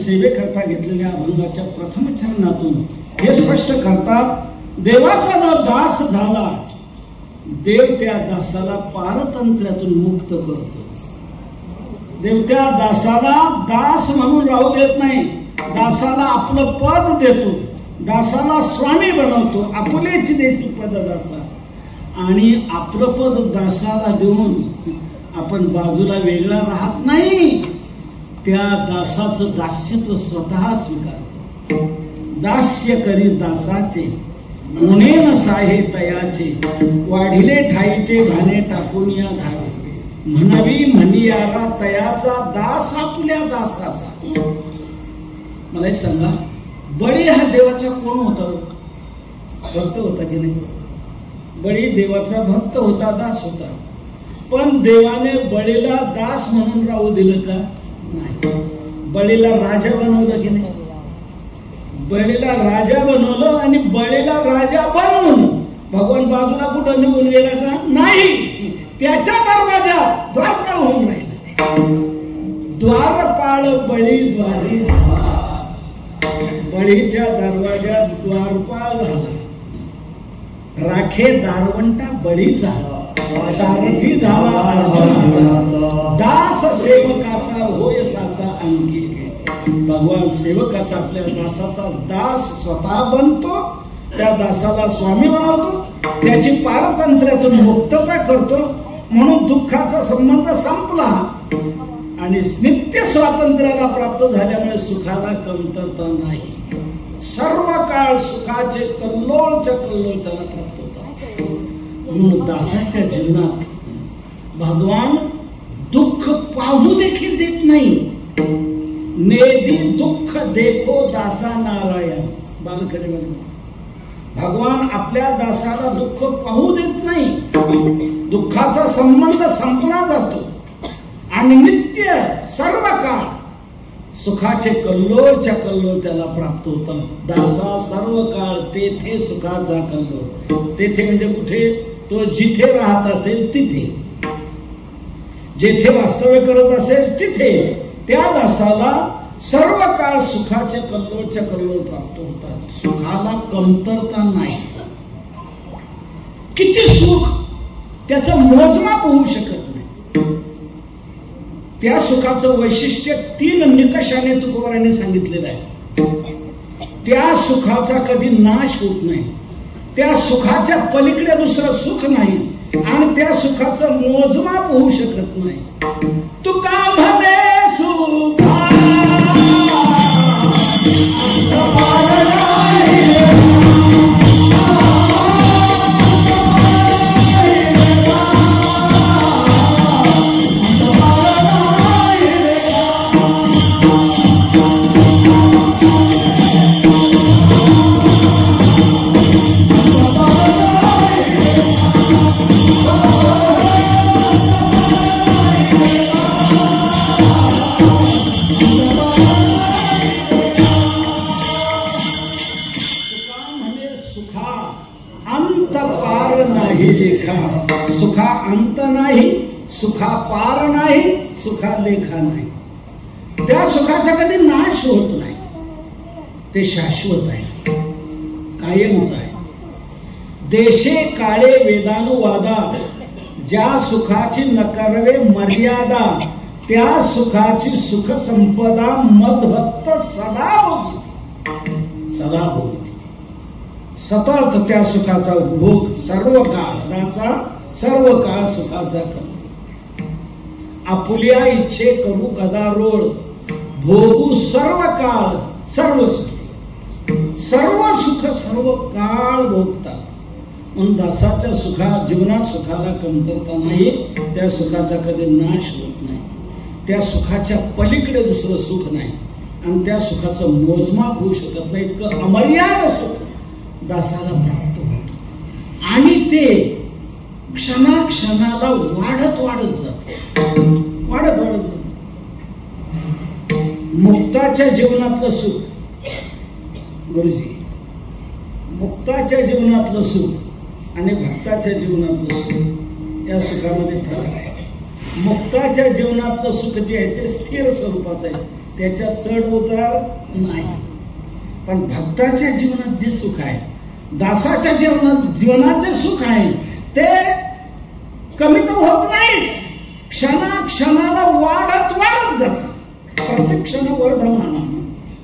सेवेकरता घेतलेल्या अभंगाच्या प्रथम चरणातून हे स्पष्ट करतात, देवाचा जो दास झाला, देव त्या दासाला पारतंत्र्यातून मुक्त करतो. देव त्या दासाला दास म्हणून राहू देत नाही, दासाला आपलं पद देतो, दासाला स्वामी बनवतो. आपुलेची देशी पद दासा आणि आपलं पद दासाला देऊन आपण बाजूला वेगळा राहत नाही, त्या दासाचं दास्यत्व स्वतः स्वीकारतो. दास्य करी दासाचे उणे नसा हे तयाचे. वाढिले ठाईचे भाने टाकून या धावे. म्हणावी म्हणियाला तयाचा दास आपल्या दासाचा. मला एक सांगा, बळी हा देवाचा कोण होता? भक्त होता की नाही? बळी देवाचा भक्त होता, दास होता. पण देवाने बळीला दास म्हणून राहू दिलं का? नाही. बळीला राजा बनवलं की नाही? बळीला राजा बनवलं आणि बळीला राजा बनवून भगवान बाजूला कुठं निघून गेला का? नाही. त्याच्या दरवाजा द्वारपाळ होऊन राहिला. द्वारपाळ बळी द्वारी झाला. बळीच्या दरवाजात द्वारपाळ झाला. राखे दारवंटा बळी झाला. सारथी झाला अर्जुनाचा. दास सेवकाचा होय साचा अंगी. भगवान सेवकाचा आपल्या दासाचा दास स्वतः बनतो, त्या दासाला स्वामी बनवतो, त्याची पारतंत्र्यातून मुक्तता करतो. म्हणून दुःखाचा संबंध संपला आणि नित्य स्वातंत्र्याला प्राप्त झाल्यामुळे सुखाला कमतरता नाही. सर्व काळ सुखाचे कल्लोळच्या कल्लोळ त्याला प्राप्त होता. म्हणून दासाच्या जीवनात भगवान दुःख पाहू देखील देत नाही. नेदी दुःख देखो दासा नारायण. बालकडे भगवान आपल्या दासाला दुःख पाहू देत नाही. दुःखाचा संबंध संपला जातो आणि नित्य सर्व काळ सुखाचे कल्लोळच्या कल्लोळ त्याला प्राप्त होतात. दासा सर्व काळ तेथे सुखाचा कल्लोळ. तेथे म्हणजे कुठे? तो जिथे राहत असेल तिथे, जेथे वास्तव्य करत असेल तिथे त्या दासाला सर्व काळ सुखाचे कल्लोळच्या कल्लोळ प्राप्त होतात. सुखाला कमतरता नाही. किती सुख त्याचं मोजमाप होऊ शकत नाही. त्या सुखाचं वैशिष्ट्य 3 निकषाने तुकोबारांनी सांगितलेलं आहे. त्या सुखाचा कधी नाश होत नाही. त्या सुखाच्या पलीकडे दुसरं सुख नाही आणि त्या सुखाचं मोजमाप होऊ शकत नाही. तुका म्हणे सुखा सुखा अंत नाही, सुखा पार नाही, सुखा लेखा नाही. त्या सुखाचा कधी नाश होत नाही. ते शाश्वत आहे, कायमच आहे. देशे काळे वेदानुवादा ज्या सुखाची नकारवे मर्यादा त्या सुखाची सुख संपदा मदभक्त सदा भोगी. सदा भोगी सतत त्या सुखाचा उपभोग सर्व काळ. दासा सर्व काळ सुखाचा कर. आपुल्या इच्छे करू गदारोळ भोगू सर्व काळ सर्व सुख. सर्व सुख सर्व काळ भोगतात. म्हणून दासाच्या जीवनात सुखाला कमतरता नाही. त्या सुखाचा कधी नाश होत नाही. त्या सुखाच्या पलीकडे दुसरं सुख नाही आणि त्या सुखाचं मोजमाप होऊ शकत नाही. इतकं अमर्याद सुख दासाला प्राप्त होत आणि ते क्षणाक्षणाला वाढत वाढत जात. वाढत वाढत जात. मुक्ताच्या जीवनातलं सुख, गुरुजी, मुक्ताच्या जीवनातलं सुख आणि भक्ताच्या जीवनातलं सुख या सुखामध्ये फरक आहे. मुक्ताच्या जीवनातलं सुख जे आहे ते स्थिर स्वरूपाचं आहे. त्याच्यात चढ उतार नाही. पण भक्ताच्या जीवनात जे सुख आहे, दासाच्या जीवनात जे सुख आहे ते कमी तर होत नाहीच. क्षणाक्षणाला वाढत वाढत जात. प्रत्येक क्षण वर्धमान.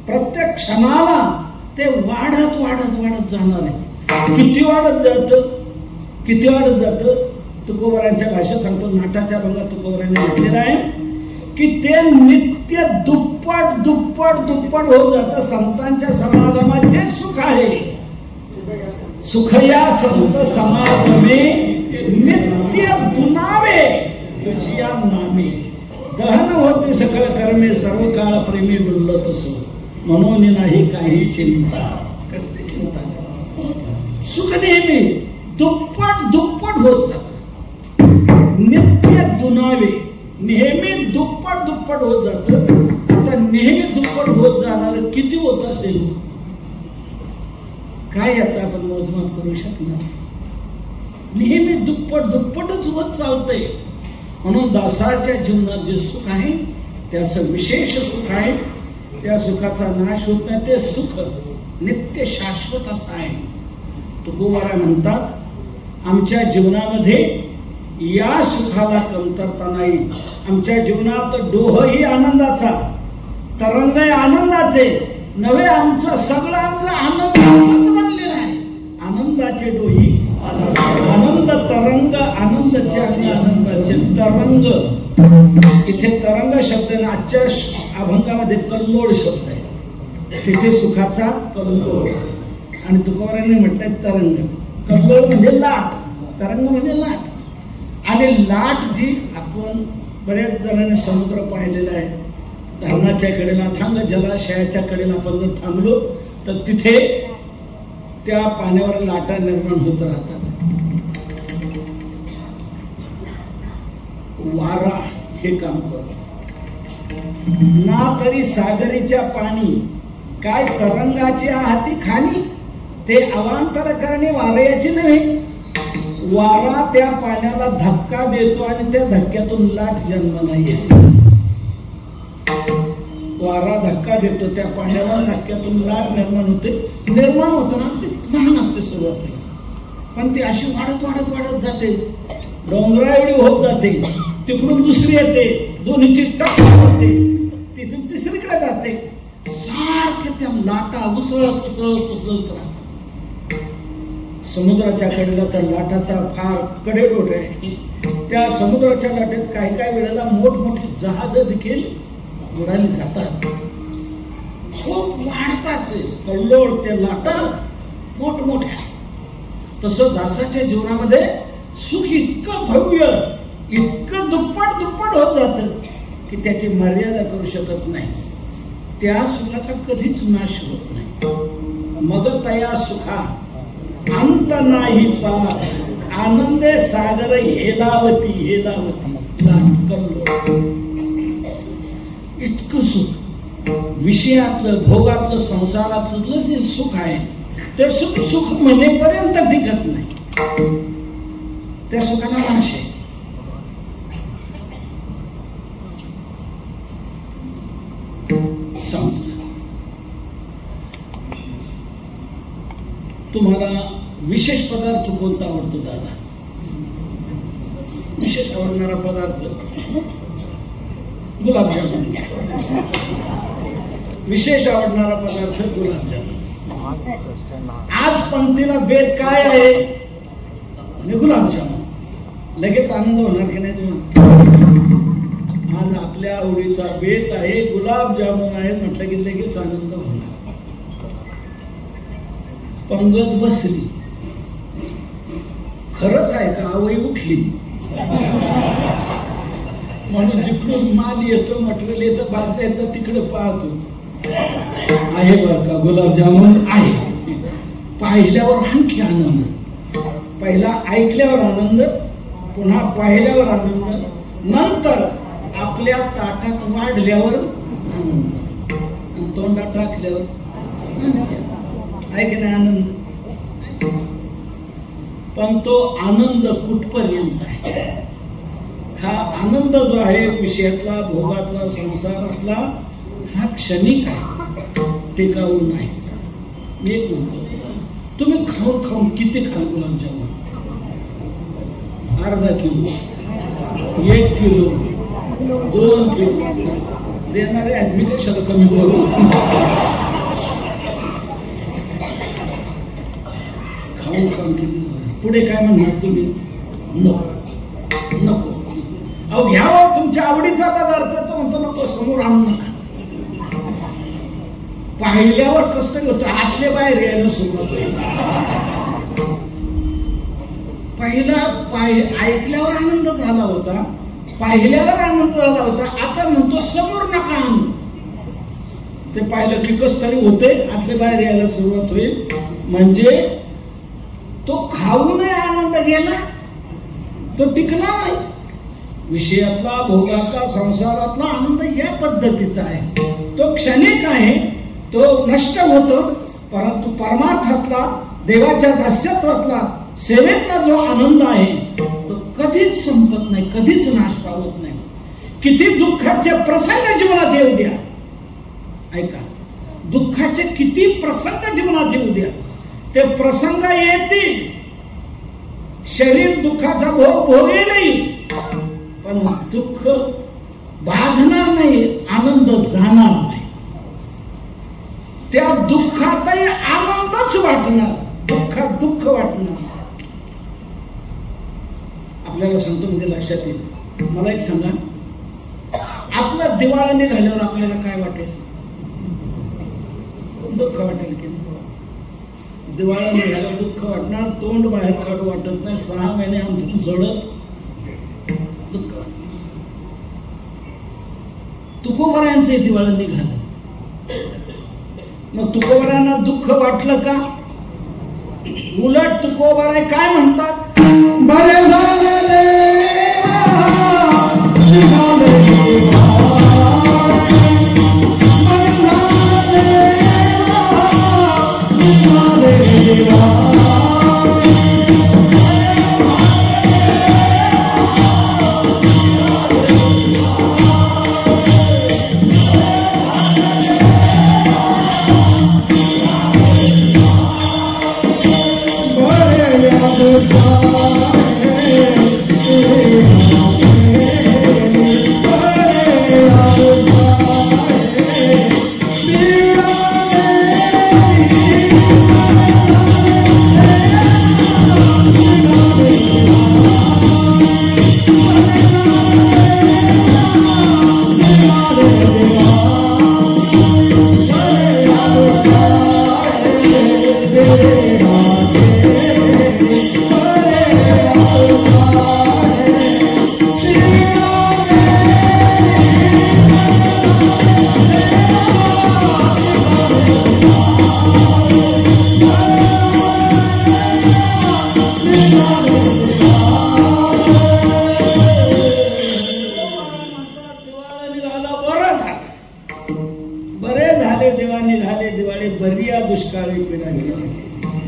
प्रत्येक क्षणाला ते वाढत वाढत वाढत जाणार आहे. किती वाढत जात, किती वाढत जात. तुकोबारांच्या भाषेत सांगतो, नाटाच्या अभंगात तुकोबारांनी म्हटलेलं आहे की ते नित्य दुप्पट दुप्पट दुप्पट होत जातं. संतांच्या समागमात जे सुख आहे, सुखया संत समागमे नित्य दुनावे तुझिया नामे. दहन होते सकळ कर्मे सर्व काळ प्रेमी बोलत असो म्हणून नाही काही चिंता. कसली चिंता? सुख नेहमी दुप्पट दुप्पट होत जात. नित्य दुनावे नेहमी दुप्पट दुप्पट होत जात. आता नेहमी दुप्पट होत जाणार किती होत असेल काय याचा आपण मोजमाप करू शकणार? नेहमी दुप्पट दुप्पटच होत चालतंय. म्हणून दासाच्या जीवनात जे सुख आहे त्याचं विशेष सुख आहे. त्या सुखाचा नाश होत नाही. ते सुख नित्य शाश्वत असं आहे. तुकोबारा म्हणतात, आमच्या जीवनामध्ये या सुखाला कमतरता नाही. आमच्या जीवनात डोहही आनंदाचा, तरंग आनंदाचे नव्हे. आमचं सगळं अंग आनंदाचंच बनलेलं आहे. आनंदाचे डोही, आनंद तरंग, आनंदाचे आणि आनंदाचे तरंग. इथे तरंग शब्द आहे. आजच्या अभंगामध्ये कल्लोळ शब्द आहे. तिथे सुखाचा कल्लोळ. आणि तुकोबारांनी म्हटलंय तरंग. कल्लोळ म्हणजे लाट, तरंग म्हणजे लाट. आणि लाट जी आपण बऱ्याच जणांनी समुद्र पाहिलेला आहे. धरणाच्या कडेला, थांग जलाशयाच्या कडेला आपण जर थांबलो तर तिथे त्या पाण्यावर लाटा निर्माण होत राहतात. वारा हे काम करतो ना. तरी सागरीच्या पाणी काय तरंगाची हाती खाणी, ते अवांतर करणे वाऱ्याची नव्हे. वारा त्या पाण्याला धक्का देतो आणि त्या धक्क्यातून लाट जन्माला येते. वारा धक्का देतो त्या पाण्याला, धक्क्यातून लाट निर्माण होते. निर्माण होताना ते लहान असते सुरुवातीला, पण ती अशी वाढत वाढत वाढत जाते, डोंगरा एवढी होत जाते. तिकडून दुसरी येते, दोन्हीची टक्कर होते, तिथून तिसरीकडे जाते. सारख्या त्या लाटा उसळत उसळत उसळत राहतात. समुद्राच्या कडेला तर लाटाचा फार कडेलोट आहे. त्या समुद्राच्या लाटेत काही काही वेळेला मोठमोठी जहाज देखील बुडाली जातात. खूप वाढतात कल्लोळ त्या लाटा मोठमोठ्या. तसं दासाच्या जीवनामध्ये सुख इतकं भव्य, इतकं दुप्पट दुप्पट होत जातं की त्याची मर्यादा करू शकत नाही. त्या सुखाचा कधीच नाश होत नाही. मग तया सुखा अंत नाही पार, आनंदे सागर हेलावती हेलावती. इतकं सुख, विषयातलं भोगातलं संसारातलं जे सुख आहे ते सुख सुख म्हणेपर्यंत टिकत नाही. त्या सुखाला नाश आहे. सांगतो तुम्हाला विशेष पदार्थ कोणता आवडतो दादा? विशेष आवडणारा पदार्थ गुलाबजामुन. विशेष आवडणारा पदार्थ गुलाबजामुन. आज पंक्तीला बेत काय आहे? गुलाबजामुन. लगेच आनंद होणार की नाही तुम्हाला? आज आपल्या आवडीचा बेत आहे, गुलाबजामुन आहे म्हटलं की लगेच आनंद होणार. पंगत बसली. खरंच आहे का? आवई उठली. म्हणून जिकडून माल येतो, मटेरियल येतं, बांधता येतं, तिकडे पाहतो. आहे बर का गुलाबजामुन आहे. पाहिल्यावर आणखी आनंद. पहिला ऐकल्यावर आनंद, पुन्हा पाहिल्यावर आनंद, नंतर आपल्या ताटात वाढल्यावर आनंद, तोंडात टाकल्यावर आहे की नाही आनंद. पण तो आनंद कुठपर्यंत आहे? हा आनंद जो आहे विषयातला, भोगातला, संसारातला, हा क्षणिक आहे, टिकाऊ नाही. मी एक म्हणतो, तुम्ही खाऊन खाऊन किती खाल गुलाबजामुन? अर्धा किलो, 1 किलो, 2 किलो देणारे आहेत. मी कशाला कमी करू? खाऊन खाऊन किती. पुढे काय म्हणणार तुम्ही? नको नको. अहो घ्यावं तुमच्या आवडीचा पदार्थ, तो म्हणतो नको, समोर आणू नका. पाहिल्यावर कस तरी होतं, आतले बाहेर यायला सुरुवात होईल. ऐकल्यावर आनंद झाला होता, पाहिल्यावर आनंद झाला होता, आता म्हणतो समोर नका आणू. ते पाहिलं की कस तरी होते, आतले बाहेर यायला सुरुवात होईल. म्हणजे तो खाऊनही आनंद गेला, तो टिकला नाही. विषयातला, भोगातला, संसारातला आनंद या पद्धतीचा आहे. तो क्षणिक आहे, तो नष्ट होतो. परंतु परमार्थातला, देवाच्या दास्यत्वातला, सेवेतला जो आनंद आहे तो कधीच संपत नाही, कधीच नाश पावत नाही. किती दुःखाचे प्रसंग जीवनात येऊ द्या, ऐका, दुःखाचे किती प्रसंग जीवनात येऊ द्या, ते प्रसंग येतील. शरीर दुःखाचा भोग भोगेलही, पण दुःख बाधणार नाही, आनंद जाणार नाही. त्या दुःखातही आनंदच वाटणार, दुःखात दुःख वाटणार. आपल्याला सांगतो म्हणजे लक्षात येईल. मला एक सांगा, आपला दिवाळा निघाल्यावर आपल्याला काय वाटेल? दुःख वाटेल की? दिवाळा निघाल्यावर दुःख वाटणार, तोंड बाहेर काढू वाटत नाही, 6 महिने अंतरून जळत दुःख वाटत. तुकोबरायांचे दिवाळा निघालं, मग तुकोबरायांना दुःख वाटलं का? उलट तुकोबाराय काय म्हणतात, बरे झाले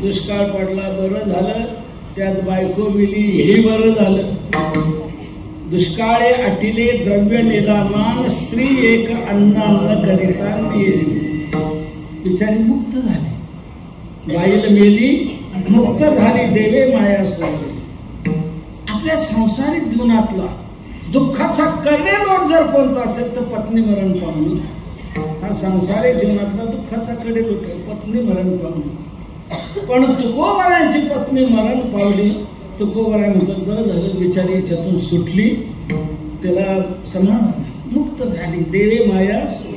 दुष्काळ पडला बरं झालं, त्यात बायको मिली हे बरं झालं. दुष्काळे अटिले द्रव्य निलामान, स्त्री एक अन्नान्न करिता मेली. बिचारी मुक्त झाली, बाईल मेली मुक्त झाली, देवे माया सोडली. आपल्या संसारिक जीवनातला दुःखाचा कडेलोट जर कोणता असेल तर पत्नी मरण पावली. हा संसारिक जीवनातला दुःखाचा कडेलोट आहे, पत्नी मरण पावली. पण तुकोबारायांची पत्नी मरण पावली. तुकोबाराय म्हणतात बरं झालं, बिचारी याच्यातून सुटली, त्याला समाधान, मुक्त झाली, देवे माया सोडली.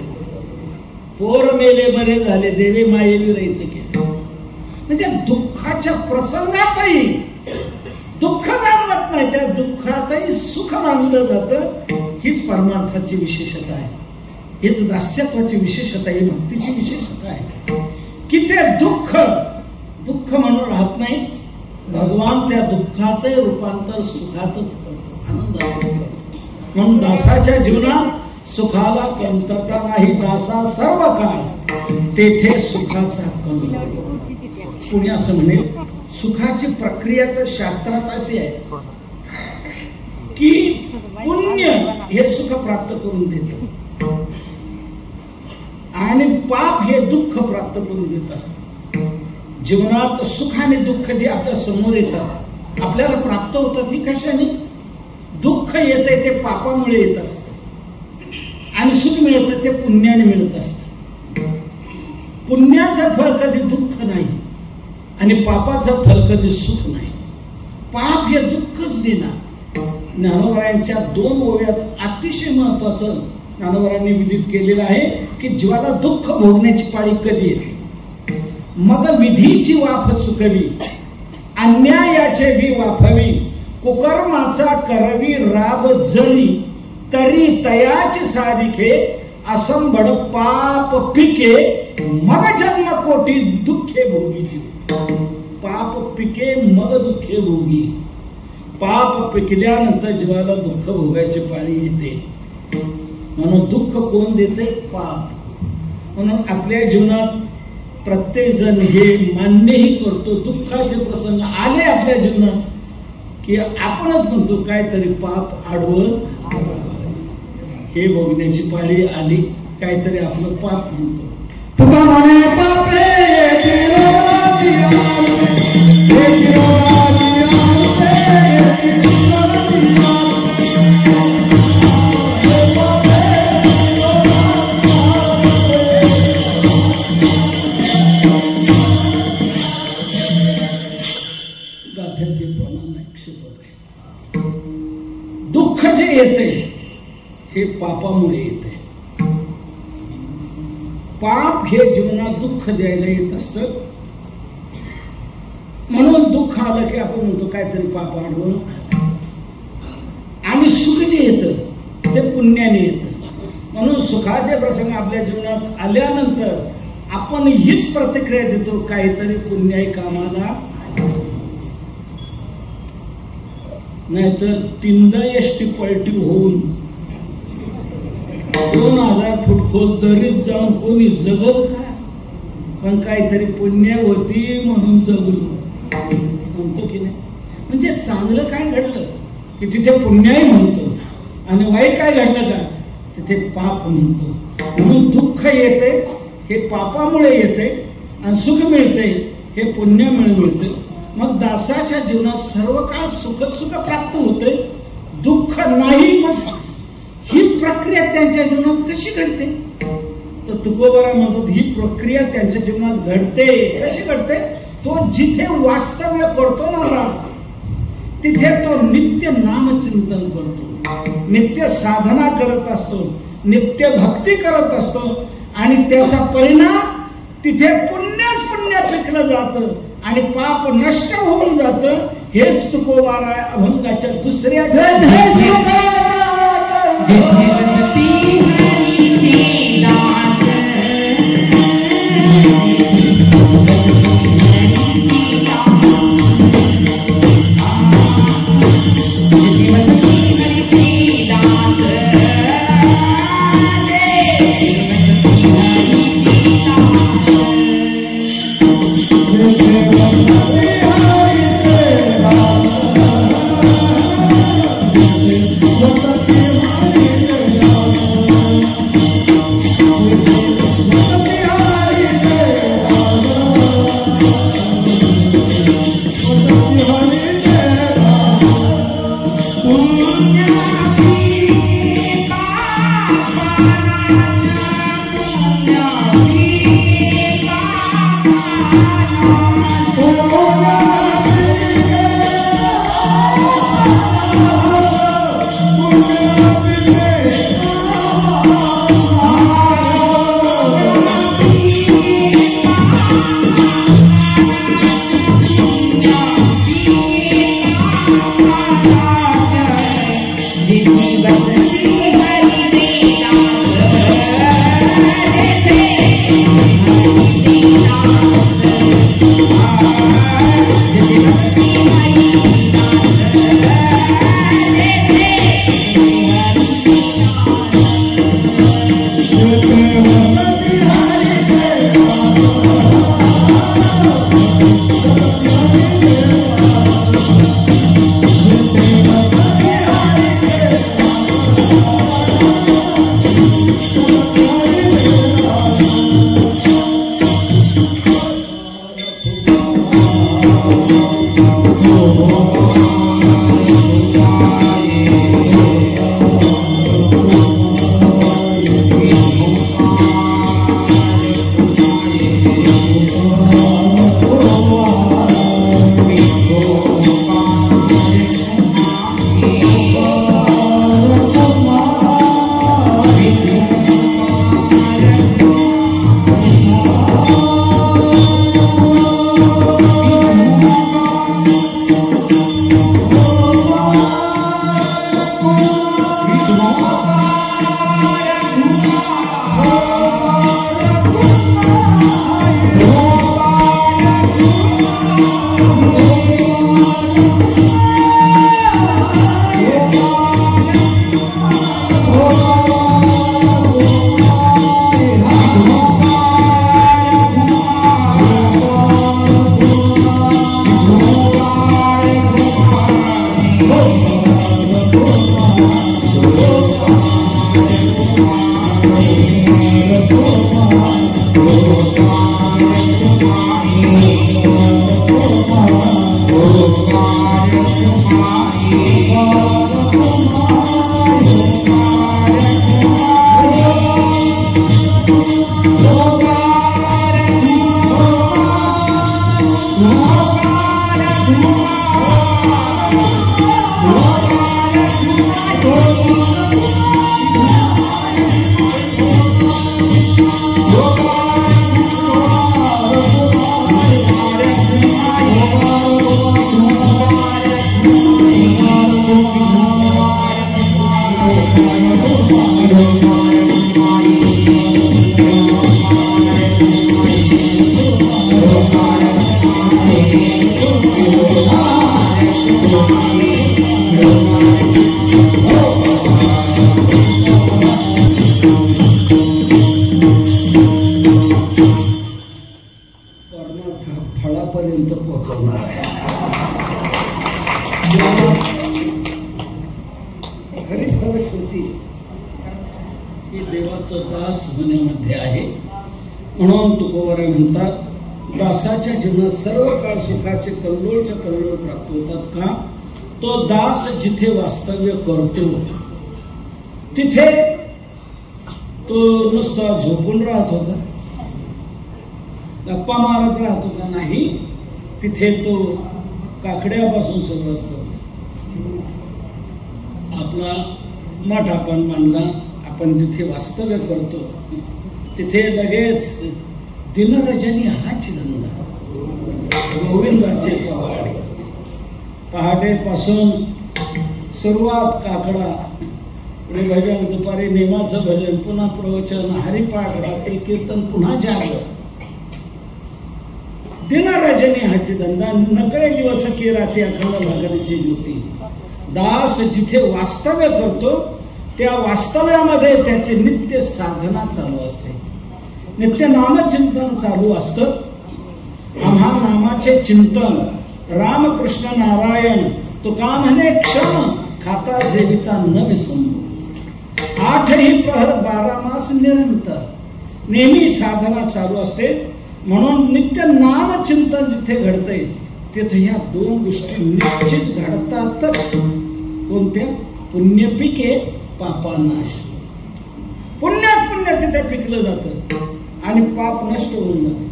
पोर मेले बरे झाले, देवे मायेवी रहित केले. म्हणजे दुःखाच्या प्रसंगातही दुःख जाणवत नाही, त्या दुःखातही सुख मानलं जातं. हीच परमार्थाची विशेषता आहे, हीच दास्यत्वाची विशेषता आहे, भक्तीची विशेषता आहे की ते दुःख दुःख म्हणून राहत नाही. भगवान त्या दुःखाचे रूपांतर सुखातच करतो, आनंदातच करतो. म्हणून दासाच्या जीवनात सुखाला कमतरता नाही. दासा सर्व काळ तेथे सुखाचा कण. कुणी असं म्हणेल सुखाची प्रक्रिया तर शास्त्रात अशी आहे की पुण्य हे सुख प्राप्त करून देत आणि पाप हे दुःख प्राप्त करून देत असत. जीवनात सुख आणि दुःख जे आपल्या समोर येतात, आपल्याला प्राप्त होतात, ही कशाने? दुःख येते ते पापामुळे येत असत आणि सुख मिळतं ते पुण्याने मिळत असत. पुण्याचं फळ कधी दुःख नाही आणि पापाचं फळ कधी सुख नाही. पाप हे दुःखच देणार. ज्ञानोबारायांच्या 2 ओव्यात अतिशय महत्वाचं ज्ञानोबारांनी विदित केलेलं आहे की जीवाला दुःख भोगण्याची पाळी कधी येते. मग विधीची वाफ चुकवी, अन्यायाचे भी वाफवी, कुकर्माचा करवी राब जरी, तरी तयाची सारिखे, असंबड पाप पिके, मग जन्म कोटी दुःखे भोगी. पाप पिके मग दुःखे भोगी. पाप पिकल्यानंतर जीवाला दुःख भोगायची पाळी येते. म्हणून दुःख कोण देते? पाप. म्हणून आपल्या जीवनात प्रत्येक जण हे मान्यही करतो, दुःखाचे प्रसंग आले आपल्या जीवनात की आपणच म्हणतो काहीतरी पाप आडवं, हे भोगण्याची पाळी आली, काहीतरी आपलं पाप म्हणतो. तुका म्हणे पापे दुःख जे येते हे पापामुळे येते. पाप हे जीवनात दुःख द्यायला येत असत. म्हणून दुःख आलं की आपण म्हणतो काहीतरी पाप आडवं. आणि सुख जे येतं ते पुण्याने येतं. म्हणून सुखाचे प्रसंग आपल्या जीवनात आल्यानंतर आपण हीच प्रतिक्रिया देतो, काहीतरी पुण्याई कामाला नाहीतर 3दा एसटी पलटी होऊन 2000 फूट खोल दरीत जाऊन कोणी जगल का? पण काहीतरी पुण्यवती म्हणून जगलो म्हणतो की नाही. म्हणजे चांगलं काय घडलं की तिथे पुण्याही म्हणतो आणि वाईट काय घडलं का तिथे पाप म्हणतो. म्हणून दुःख येते हे पापामुळे येते आणि सुख मिळते हे पुण्यामुळे मिळते. मग दासाच्या जीवनात सर्व काळ सुख प्राप्त होते, दुःख नाही. मग ही प्रक्रिया त्यांच्या जीवनात कशी घडते तर तुकोबारा म्हणतात ही प्रक्रिया त्यांच्या जीवनात घडते. कशी घडते? तो जिथे वास्तव्य करतो ना तिथे तो नित्य नामचिंतन करतो, नित्य साधना करत असतो, नित्य भक्ती करत असतो आणि त्याचा परिणाम तिथे पुण्यच पुण्य पिकलं जातं आणि पाप नष्ट होऊन जातं. हेच तुकोबारा अभंगाच्या दुसऱ्या पोचवणार आहे. खरी फलश्रुती ही देवाचं दास होण्यामध्ये आहे. म्हणून तुकोबाराय म्हणतात, दासाच्या जीवनात सर्व काळ सुखाचे कल्लोळच्या कल्लोळ प्राप्त होतात. का? तो दास जिथे वास्तव्य करतो तिथे तो नुसता झोपून राहतो का, गप्पा मारत राहतो का? नाही, तिथे तो काकड्यापासून सुरुवात करतो. आपला मठ आपण बांधला, आपण जिथे वास्तव्य करतो तिथे लगेच दिनरजनी हाच धंदा, गोविंदाचे पवाडे. पहाटेपासून सुरुवात काकडा, पुढे भजन, दुपारी नेमाचं भजन, पुन्हा प्रवचन, हरिपाठ, रात्री कीर्तन, पुन्हा जागर. दिनरजनी हाची धंदा, नकळे दिवस की रात्री अखंड भागरीची ज्योती. दास जिथे वास्तव्य करतो त्या वास्तव्यामध्ये त्याचे नित्य साधना चालू असते, नित्य नामचिंतन चालू असतं. आम्हा नामाचे चिंतन रामकृष्ण नारायण तुका म्हणे क्षण खाता जेविता न विसंबू. 8ही प्रहर 12 मास निरंतर नेहमी साधना चालू असते. म्हणून नित्य नामचिंतन जिथे घडतंय तिथे ह्या 2 गोष्टी निश्चित घडतातच. कोणत्या? पुण्यपिके पापानाश. पुण्य तिथे पिकलं जातं आणि पाप नष्ट होऊन जातं.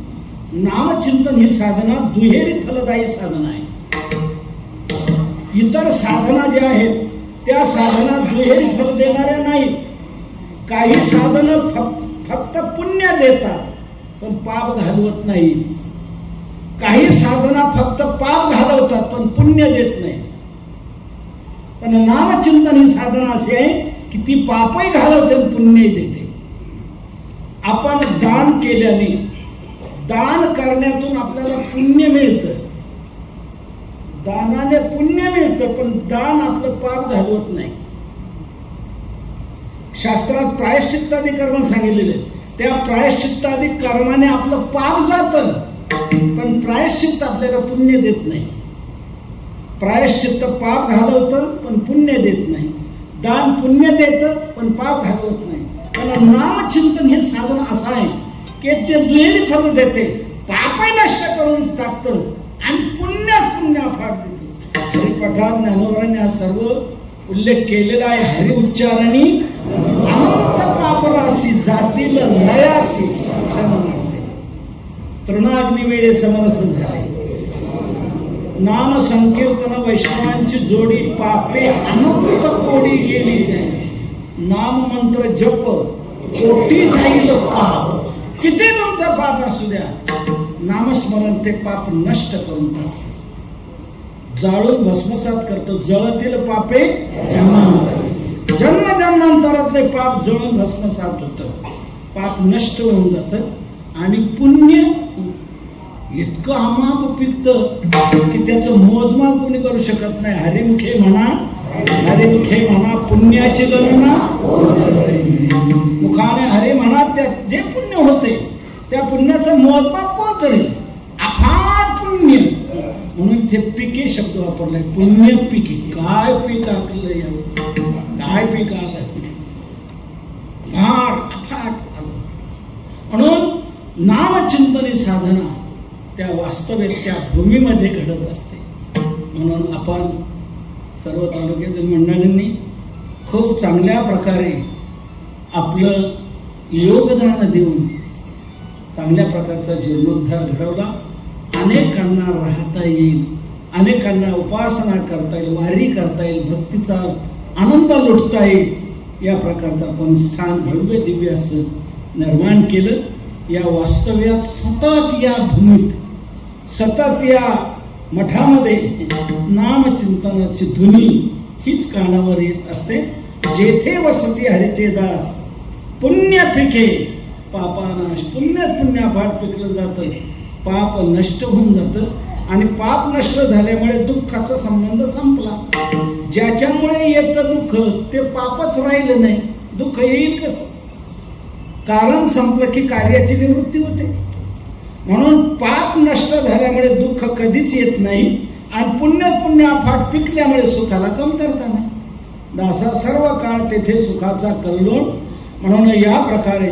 नामचिंतन ही साधना दुहेरी फलदायी साधना आहे. इतर साधना ज्या आहेत त्या साधना दुहेरी फल देणाऱ्या नाहीत. काही साधनं फक्त पुण्य देतात पण पाप घालवत नाही. काही साधना फक्त पाप घालवतात पण पुण्य देत नाही. पण नामचिंतन ही साधना अशी आहे की ती पापही घालवते आणि पुण्यही देते. आपण दान केल्याने, दान करण्यातून आपल्याला पुण्य मिळतं, दानाने पुण्य मिळतं, पण दान आपलं पाप घालवत नाही. शास्त्रात प्रायश्चित्तादी कर्म सांगितलेले, त्या प्रायश्चित्तादी कर्माने आपलं पाप जातं पण प्रायश्चित्त आपल्याला पुण्य देत नाही. प्रायश्चित्त पाप घालवतं पण पुण्य देत नाही. दान पुण्य देतं पण पाप घालवत नाही. पण नामचिंतन हे साधन असं आहे की ते दुहेरी फल देते, पापही नष्ट करून टाकतं आणि पुण्य फाट देते. हरिपाठात ज्ञानोबांनी हा सर्व उल्लेख केलेला आहे. हरि उच्चारणी अनंत पापरासी जातील लयासी तृणाग्नी वेळे समरस झाले. नाम संकीर्तन वैष्णवांची जोडी, पापे अनंत कोडी गेली त्यांची. नाम मंत्र जप कोटी जाईल पाप. किती तुमचा पाप असू द्या, नामस्मरण ते पाप नष्ट करून टाकतो, जाळून भस्मसात करतो. जळतील पापे जन्मांतर, जन्म जन्मांतरातले पाप जळून भस्मसात होतं, पाप नष्ट होऊन जातं आणि पुण्य इतकं अमाप पिकतं की त्याचं मोजमाप कोणी करू शकत नाही. हरिमुखे म्हणा, हरिमुखे म्हणा, पुण्याची गणना मुखाने हरी म्हणा. त्या जे पुण्य होते त्या पुण्याचं मोजमाप कोण करेल? अफाट पुण्य. म्हणून इथे पिके शब्द वापरलाय, पुण्य पिके. काय पीक आलं यावं, काय पीक आलं, फार अफाट आलं. म्हणून नामचिंतनी साधना त्या वास्तविक त्या भूमीमध्ये घडत असते. म्हणून आपण सर्व तालुक्यातील मंडळींनी खूप चांगल्या प्रकारे आपलं योगदान देऊन चांगल्या प्रकारचा जीर्णोद्धार घडवला. अनेकांना राहता येईल, अनेकांना उपासना करता येईल, वारी करता येईल, भक्तीचा आनंद लुटता येईल, या प्रकारचं आपण स्थान भव्य दिव्य असं निर्माण केलं. या वास्तव्यात सतत या भूमीत, सतत या मठामध्ये नामचिंतनाची धुनी हीच कानावर येत असते. जेथे वसती हरीचे दास पुण्य पिके पापानाश. पुण्याफाट पिकलं जातं, पाप नष्ट होऊन जातं आणि पाप नष्ट झाल्यामुळे दुःखाचा संबंध संपला. ज्याच्यामुळे येतं दुःख ते पापच राहिलं नाही, दुःख येईल कसं? कारण संपलं की कार्याची निवृत्ती होते. म्हणून पाप नष्ट झाल्यामुळे दुःख कधीच येत नाही आणि पुण्य अफाट पिकल्यामुळे सुखाला कमतरता नाही. दासा सर्व काळ तेथे सुखाचा कल्लोळ. म्हणून या प्रकारे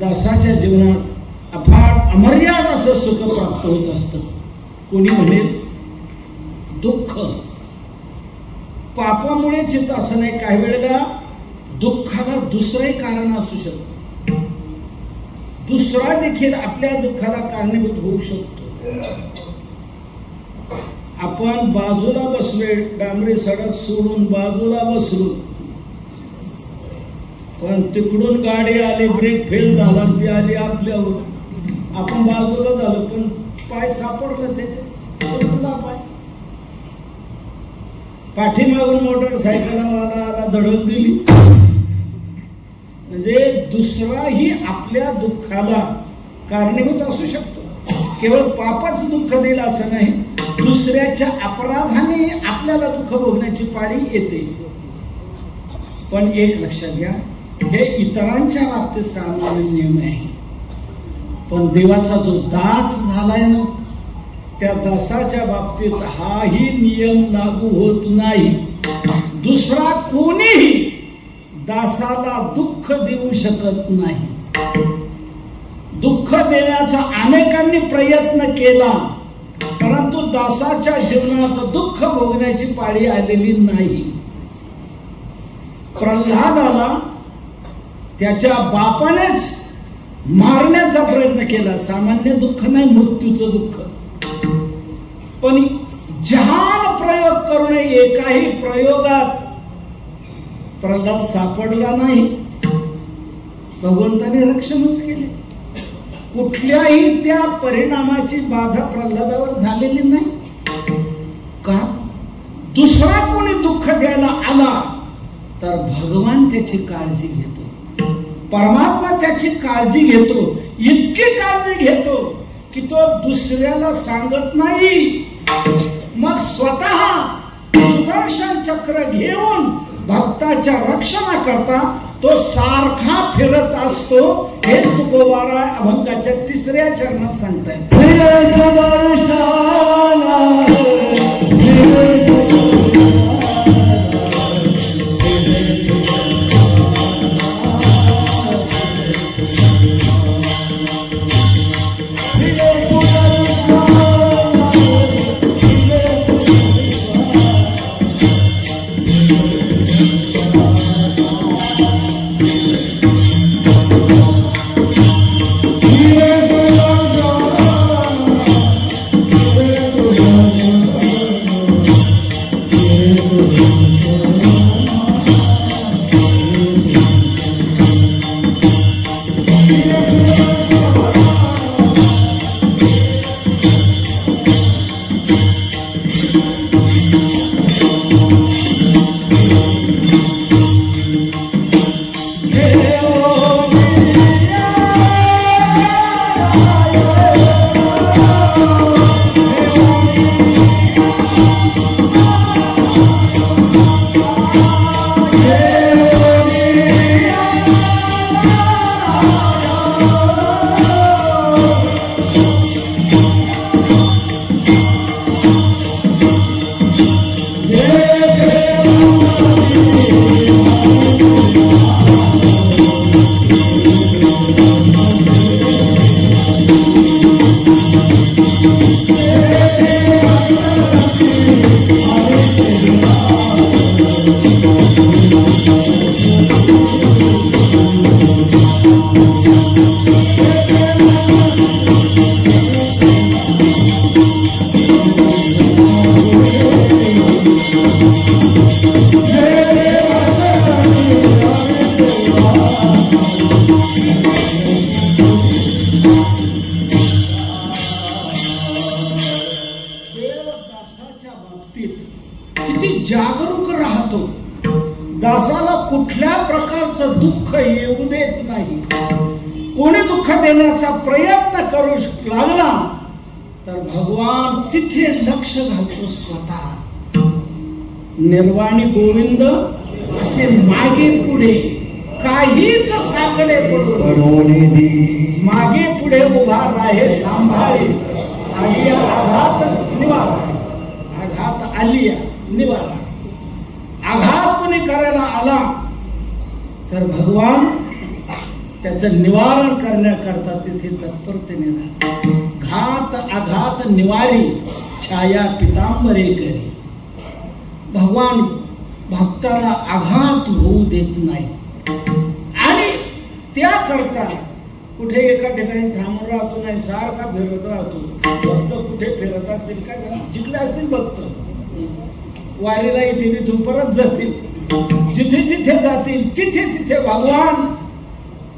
दासाच्या जीवनात अफाट अमर्याद असं सुख प्राप्त होत असतं. कोणी म्हणेल दुःख पापामुळेच येत असं नाही, काही वेळेला दुःखाला दुसरंही कारण असू शकतं. दुसरा देखील आपल्या दुःखाला कारणीभूत होऊ शकतो. आपण बाजूला बसलोय, डांबरी सडक सोडून बाजूला बसलो, पण तिकडून गाडी आली, ब्रेक फेल झाला, ती आली आपल्यावर, आपण बाजूला झालो, पण पाय सापडला त्याच्या पाय. पाठीमागून मोटरसायकलवाला आला, धडक दिली. म्हणजे दुसराही आपल्या दुःखाला कारणीभूत असू शकतो. केवळ पापाच दुःख देईल असं नाही, दुसऱ्याच्या अपराधाने आपल्याला दुःख भोगण्याची पाळी येते. पण एक लक्षात घ्या, हे इतरांच्या बाबतीत सामान्य नियम आहे. पण देवाचा जो दास झालाय ना, त्या दासाच्या बाबतीत हाही नियम लागू होत नाही. दुसरा कोणीही दासाला दुःख देऊ शकत नाही. दुःख देण्याचा अनेकांनी प्रयत्न केला, परंतु दासाच्या जीवनात दुःख भोगण्याची पाळी आलेली नाही. प्रल्हादाला त्याच्या बापानेच मारण्याचा प्रयत्न केला. सामान्य दुःख नाही, मृत्यूचं दुःख. पण जहान प्रयोग करून एकाही प्रयोगात प्रल्हाद सापडला नाही. भगवंताने रक्षणच केले. कुठल्याही त्या परिणामाची बाधा प्रल्हादावर झालेली नाही. का? दुसरा कोणी दुःख द्यायला आला तर भगवान त्याची काळजी घेतो, परमात्मा त्याची काळजी घेतो. इतकी काळजी घेतो की तो दुसऱ्याला सांगत नाही, मग स्वतः सुदर्शन चक्र घेऊन भक्ताच्या रक्षणाकरता तो सारखा फिरत असतो. हेच तुकोबारा अभंगाच्या 3ऱ्या चरणात सांगतायत. जागरूक राहतो. दासाला कुठल्या प्रकारचं दुःख येऊ देत नाही. कोणी दुःख देण्याचा प्रयत्न करू लागला तर भगवान तिथे लक्ष घालतो स्वतः. निर्वाणी गोविंद असे मागे पुढे काहीच साकडे पडून मागे पुढे उभा राहे सांभाळी आलिया आघात निवारा आघात आलिया निवारा. आघात कोणी करायला आला तर भगवान त्याचं निवारण करण्याकरता तिथे तत्परतेने राहतात. घात आघात निवारी छाया पितांबरे करी. भगवान भक्ताला आघात होऊ देत नाही आणि त्याकरता कुठे एका ठिकाणी थांबून राहतो नाही, सारखा फिरत राहतो. भक्त कुठे फिरत असतील काय जिकडे असतील भक्त वारीला येतील इथून परत जातील. जिथे जिथे जातील तिथे तिथे भगवान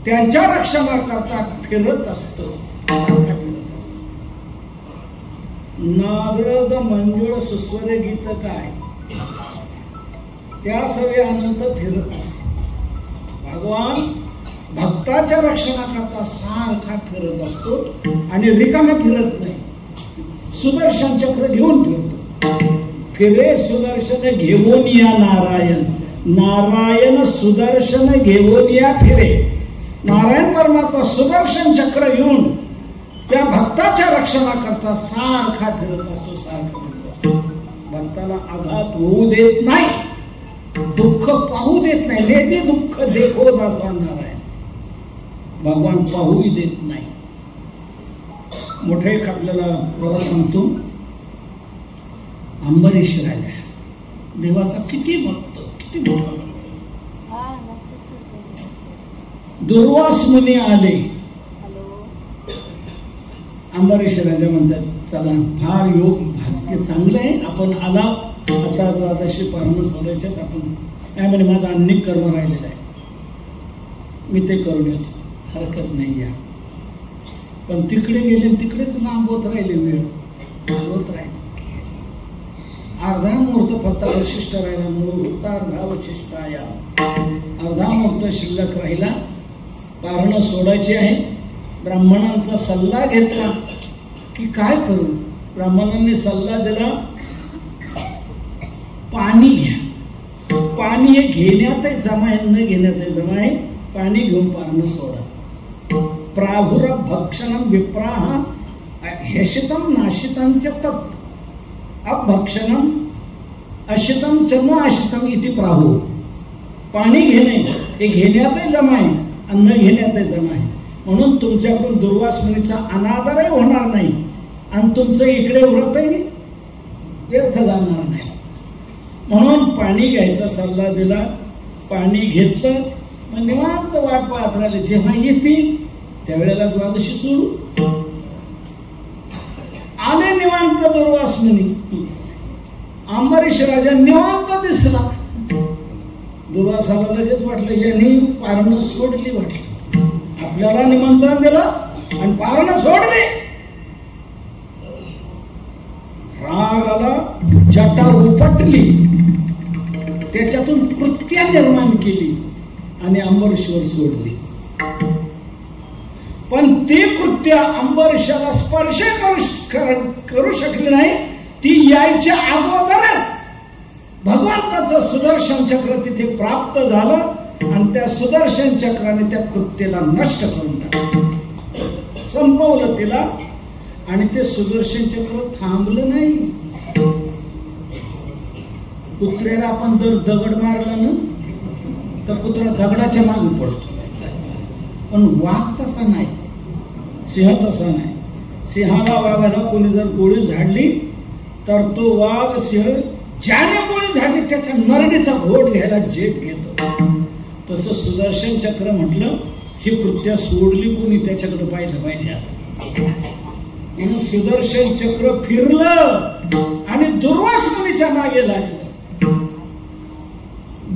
त्यांच्या रक्षणाकरता फिरत असतो. नारद मंजुळ सुस्वरे गीत काय त्या सवे अनंत फिरत असतो. भगवान भक्ताच्या रक्षणाकरता सारखा फिरत असतो आणि रिकामा फिरत नाही. सुदर्शन चक्र घेऊन फिरतो. फिरे सुदर्शन घेऊन या नारायण. नारायण सुदर्शन घेऊन या फिरे. नारायण परमात्मा सुदर्शन चक्र घेऊन त्या भक्ताच्या रक्षणाकरता सारखा फिरत असतो. सारखा फिरत असतो. भक्ताला आघात होऊ देत नाही, दुःख पाहू देत नाही. नेते दुःख देखो दासा नारायण. भगवान पाहूही देत नाही. मोठे एक आपल्याला प्रवाह सांगतो. अंबरीश राजा देवाचा किती भक्त, किती मोठा. दुर्वास मुनी आले. अंबरीश राजा म्हणतात चला फार योग भाग्य चांगलं आहे आपण आला. आता द्वादशी पारणं सोडायच्यात आपण काय म्हणे माझं अनेक कर्म राहिलेलं आहे मी ते करून येतो. हरकत नाही या. पण तिकडे गेले तिकडेच लांबवत राहिले. वेळ लांबवत राहिले. अर्धा मुहूर्त फक्त अवशिष्ट राहिला. मुहूर्त अर्धा वशिष्ट आया. अर्धा मुहूर्त शिल्लक राहिला. पारणं सोडायचे आहे. ब्राह्मणांचा सल्ला घेतला की काय करू. ब्राह्मणांनी सल्ला दिला पाणी घ्या. पाणी हे घेण्यातही जमा आहे न घेण्यातही जमा आहे. पाणी घेऊन पारणं सोडा. प्राहुर भक्षणम विप्राह ह्यशितम नाशितम च तत् अभक्षणम अशितम च न अशितम इति प्राहु. पाणी घेणे हे घेण्यातही जमा आहे आणि न घेण्यातही जमा आहे. म्हणून तुमच्याकडून दुर्वास मुनीचा अनादरही होणार नाही आणि तुमचं इकडे व्रतही व्यर्थ जाणार नाही. म्हणून पाणी घ्यायचा सल्ला दिला. पाणी घेतलं. मग निवांत वाट पाहत राहिले. जेव्हा येतील त्यावेळेला द्वादशी सोडू. आले निवांत दुर्वास मुनी. अंबरीश राजा निवांत दिसला. दुर्वासाला लगेच वाटलं यांनी पारणं सोडली. वाटलं आपल्याला निमंत्रण दिलं आणि पारणं सोडली. राग आला. जटा उपटली. त्याच्यातून कृत्या निर्माण केली आणि अंबरीशवर सोडली. पण ती कृत्या अंबरीशाला स्पर्श करू शकली नाही. ती यायच्या अगोदरच भगवंताचं सुदर्शन चक्र तिथे प्राप्त झालं आणि त्या सुदर्शन चक्राने त्या कृत्येला नष्ट करून टाकलं. संपवलं तिला. आणि ते सुदर्शन चक्र थांबलं नाही. कुत्र्याला आपण जर दगड मारला ना तर कुत्रा दगडाच्या मागे पडतो. पण वाघ तसा नाही. सिंह तसा नाही. सिंहाला वाघाला कोणी जर गोळी झाडली तर तो वाघ सिंह ज्याने गोळी झाडली त्याच्या नरडीचा घोट घ्यायला झेप घेतो. तसं सुदर्शन चक्र म्हटलं ही कृत्या सोडली कोणी त्याच्याकडे पाहिलं पाहिजे. आता म्हणून सुदर्शन चक्र फिरलं आणि दुर्वास मुनीच्या मागे लागलं.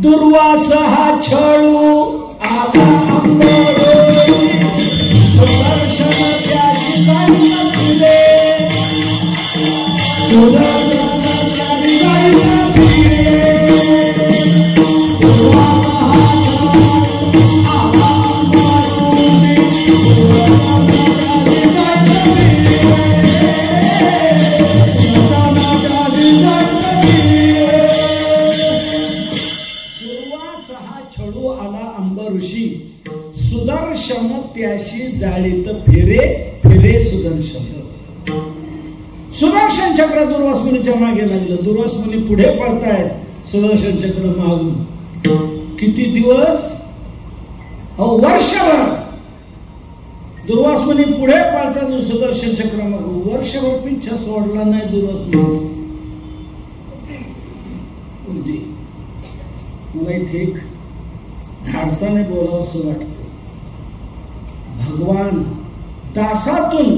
दुर्वास हा छळू आला सुदर्शन त्याशी फिरे. ऋषी जाळीत फेरे फेरे सुदर्शन. सुदर्शन चक्र दुर्वास मुनीच्या मागे लागलं. दुर्वास मुनी पुढे पळतायत, सुदर्शन चक्र मागून. किती दिवस? वर्षभर. दुर्वास मुनी पुढे पळतात, सुदर्शन चक्र मागून. वर्षभर पिच्छा सोडला नाही दुर्वास मुनी. मला इथे एक धाडसाने बोलावं असं वाटतं. भगवान दासातून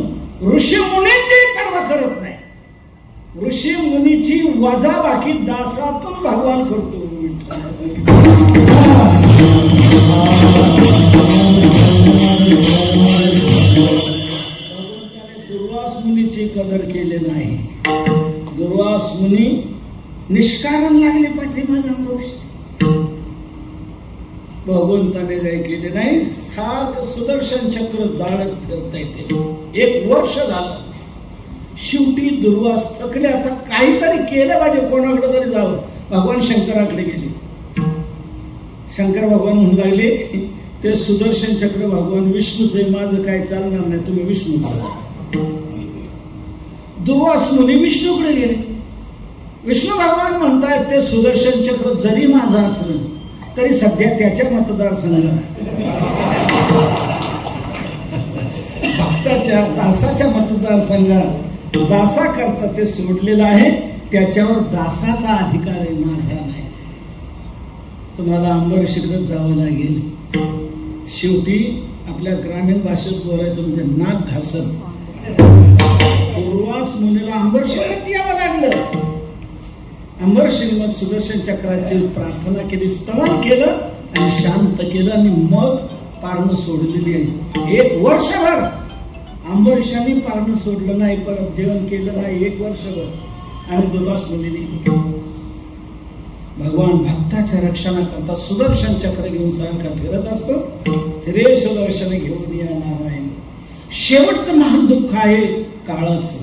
ऋषी मुनीची पर्वा करत नाही. ऋषी मुनीची वजाबाकी दासातून भगवान करतो. दुर्वास मुनीची कदर केली नाही. दुर्वास मुनी निष्कारण लागले पाठीमागे गोष्टी. भगवंताने काय केले नाही. सारखं सुदर्शन चक्र जाळत फिरता येते. 1 वर्ष झालं. शेवटी दुर्वास थकले. आता काहीतरी केलं पाहिजे, कोणाकडे तरी जावं. भगवान शंकराकडे गेले. शंकर भगवान म्हणू लागले, ते सुदर्शन चक्र भगवान विष्णूचे, माझं काय चालणार नाही, तुम्ही विष्णू. दुर्वास मुनी विष्णूकडे गेले. विष्णू भगवान म्हणतायत, ते सुदर्शन चक्र जरी माझं असलं तरी सध्या त्याच्या मतदारसंघात, भक्ताच्या दासाच्या मतदारसंघात दासा करता ते सोडलेलं आहे. त्याच्यावर दासाचा अधिकार आहे, माझा नाही. तुम्हाला अंबरशीकडे जावं लागेल. शेवटी आपल्या ग्रामीण भाषेत बोलायचं म्हणजे नाक घासत दुर्वास मुनीला अंबरशीकडेच यावं लागलं. अंबरशील सुदर्शन चक्राची प्रार्थना केली, स्तवन केलं आणि शांत केलं आणि मग पारणं सोडलेली आहे. 1 वर्षभर अंबरीशाने पारणं सोडलं नाही, परत जेवण केलं नाही 1 वर्षभर. आणि दुर्वास मुनीने भगवान भक्ताच्या रक्षणाकरता सुदर्शन चक्र घेऊन सारखा फिरत असतो. फिरे सुदर्शन घेऊन या नारायण. शेवटचं महान दुःख आहे काळाचं.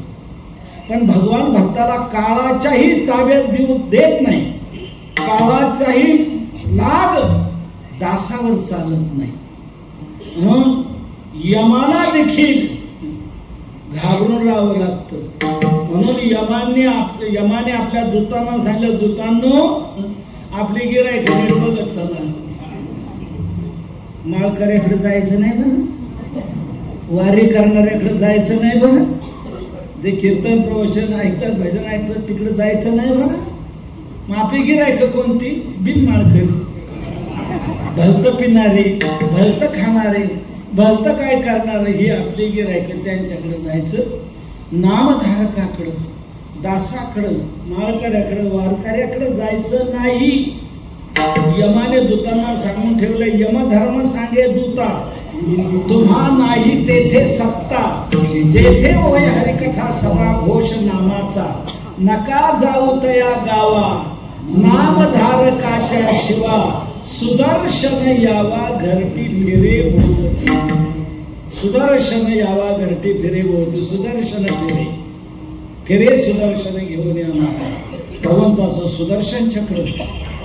पण भगवान भक्ताला काळाच्याही ताब्यात देत नाही. काळाचाही लाग दासावर चालत नाही. म्हणून यमाला देखील घाबरून राहावं लागतं. म्हणून यमाने आपल्या दूतांना सांगितलं, दूतांनो आपली गिऱ्हाईक नीट बघत चला. माळकऱ्याकडे जायचं नाही बरं, वारी करणाऱ्याकडे जायचं नाही बरं, ते कीर्तन प्रवचन ऐकतात, भजन ऐकतात, तिकडे जायचं नाही बघा. मग आपली गिऱ्हाईक कोणती? बिनमाळकरी, भलत पिणारे, भलत खाणारे, भलत काय करणारे, ही आपली गिऱ्हाईक. त्यांच्याकडे जायचं. नामधारकाकडे, दासाकडे, माळकऱ्याकडे, वारकऱ्याकडे जायचं नाही. यमाने दूतांना सांगून ठेवलं, यमधर्म सांगे दूता, तुम्हा नाही तेथे सत्ता. जेथे होय हरिकथा सभा घोष नामाचा, नका जाऊ तया गावा, नामधारकाच्या शिवा, सुदर्शन यावा घरटी फिरे भोवती. सुदर्शन यावा घरटी फिरे भोवती. सुदर्शन फिरे फिरे सुदर्शन घेऊन येणार. भगवंताचं सुदर्शन चक्र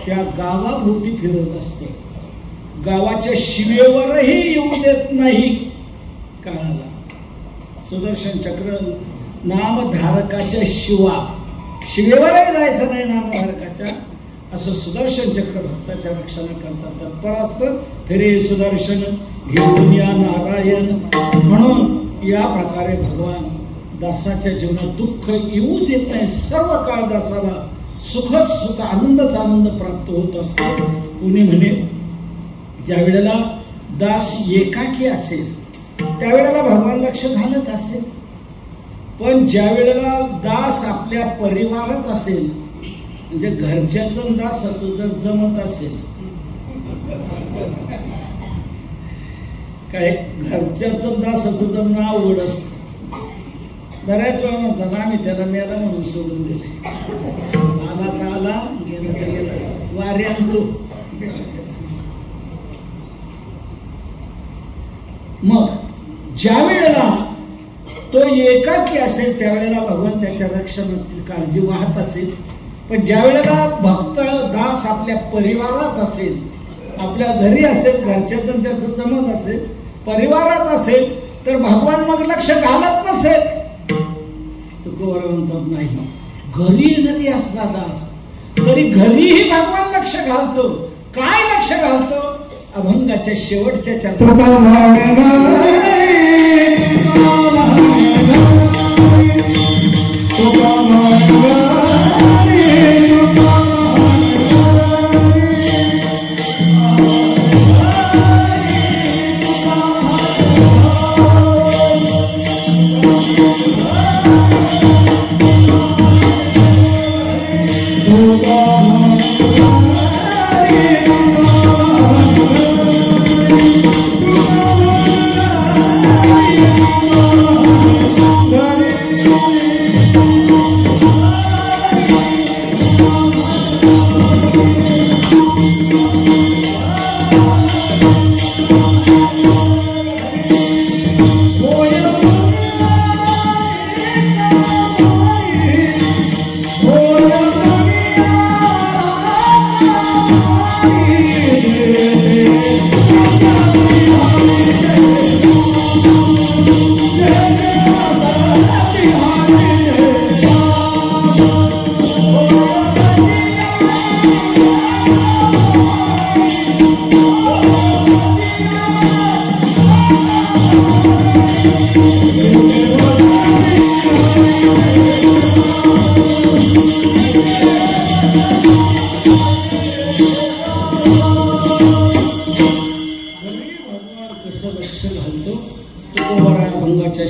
त्या गावाभोवती फिरत असते. गावाच्या शिवेवरही येऊ देत नाही काळाला. सुदर्शन चक्र नामधारकाच्या शिवेवरही जायचं नाही नामधारकाच्या. असं सुदर्शन चक्र भक्ताच्या रक्षणाकरता तत्पर असतं. फिरे सुदर्शन घेऊन या नारायण. म्हणून या प्रकारे भगवान दासाच्या जीवनात दुःख येऊच देत नाही. सर्व काळ दासाला सुखच सुख, आनंदच आनंद प्राप्त होत असतो. कोणी म्हणे, ज्या वेळेला दास एकाकी असेल त्यावेळेला भगवान लक्ष घालत असेल, पण ज्या वेळेला दास आपल्या परिवारात असेल, म्हणजे घरच्याचं दासाचं जर जमत असेल, काय घरच्याचं दासाचं जर नाव ओढ असत, बऱ्याच वेळा म्हणतात आम्ही त्याला मेला म्हणून सोडून दिले. आला तर आला, गेला तर गेला, वारे आणतो. मग ज्या वेळेला तो एकाकी असेल त्यावेळेला भगवान त्याच्या रक्षणाची काळजी वाहत असेल. पण ज्या वेळेला भक्त दास आपल्या परिवारात असेल, आपल्या घरी असेल, घरच्यातून त्याचं जमत असेल, परिवारात असेल, तर भगवान मग लक्ष घालत नसेल. तुकोबाराय म्हणतात नाही, घरी जरी असला दास तरी घरीही भगवान लक्ष घालतो. काय लक्ष घालतो? अभंगाच्या शेवटच्या चरणात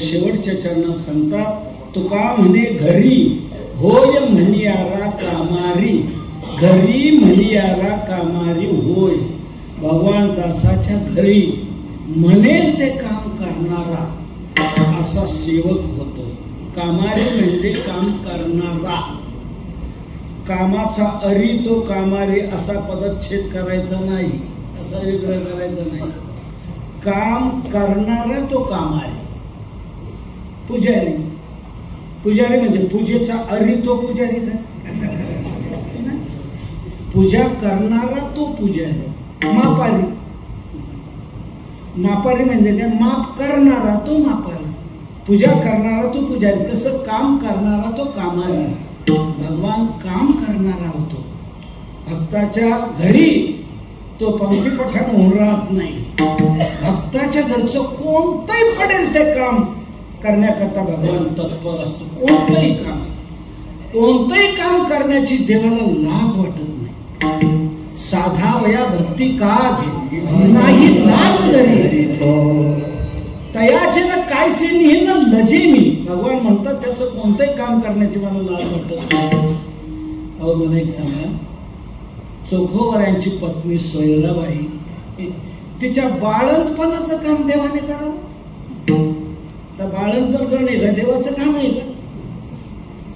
शेवटच्या चरणात सांगतात. तुका म्हणे घरी होय म्हणियारा कामारी, घरी म्हणियारा कामारी होय. भगवान दासाच्या घरी म्हणेल ते काम करणारा असा सेवक होतो. कामारी म्हणजे काम करणारा. कामाचा अरी तो कामारी असा पदच्छेद करायचा नाही, असा विग्रह करायचा नाही. काम करणारा तो कामारी. पुजारी, पुजारी म्हणजे पूजेचा अरी तो पुजारी काय? पूजा करणारा तो पुजारी. मापारी, मापारी म्हणजे काय? माप करणारा तो मापारी, पूजा करणारा तो पुजारी. तसं काम करणारा तो कामारी. भगवान काम करणारा होतो. भक्ताच्या घरी तो पंक्ती पठण होऊन राहत नाही. भक्ताच्या घरचं कोणतंही पडेल ते काम करण्याकरता भगवान तत्पर असतो. कोणतंही काम करण्याची देवाला लाज वाटत नाही. साधा वया भक्ती काज नाही लाज धरी, तयाचे न कायसे निहे न लजे मी. भगवान म्हणतात त्याचं कोणतंही काम करण्याची मला लाज वाटत नाही. अहो मला एक सांगा, चोखोबरायांची पत्नी सोयराबाई तिच्या बाळंतपणाचं काम देवाने करावं. तर बाळंतपण करणे का देवाचं काम आहे का?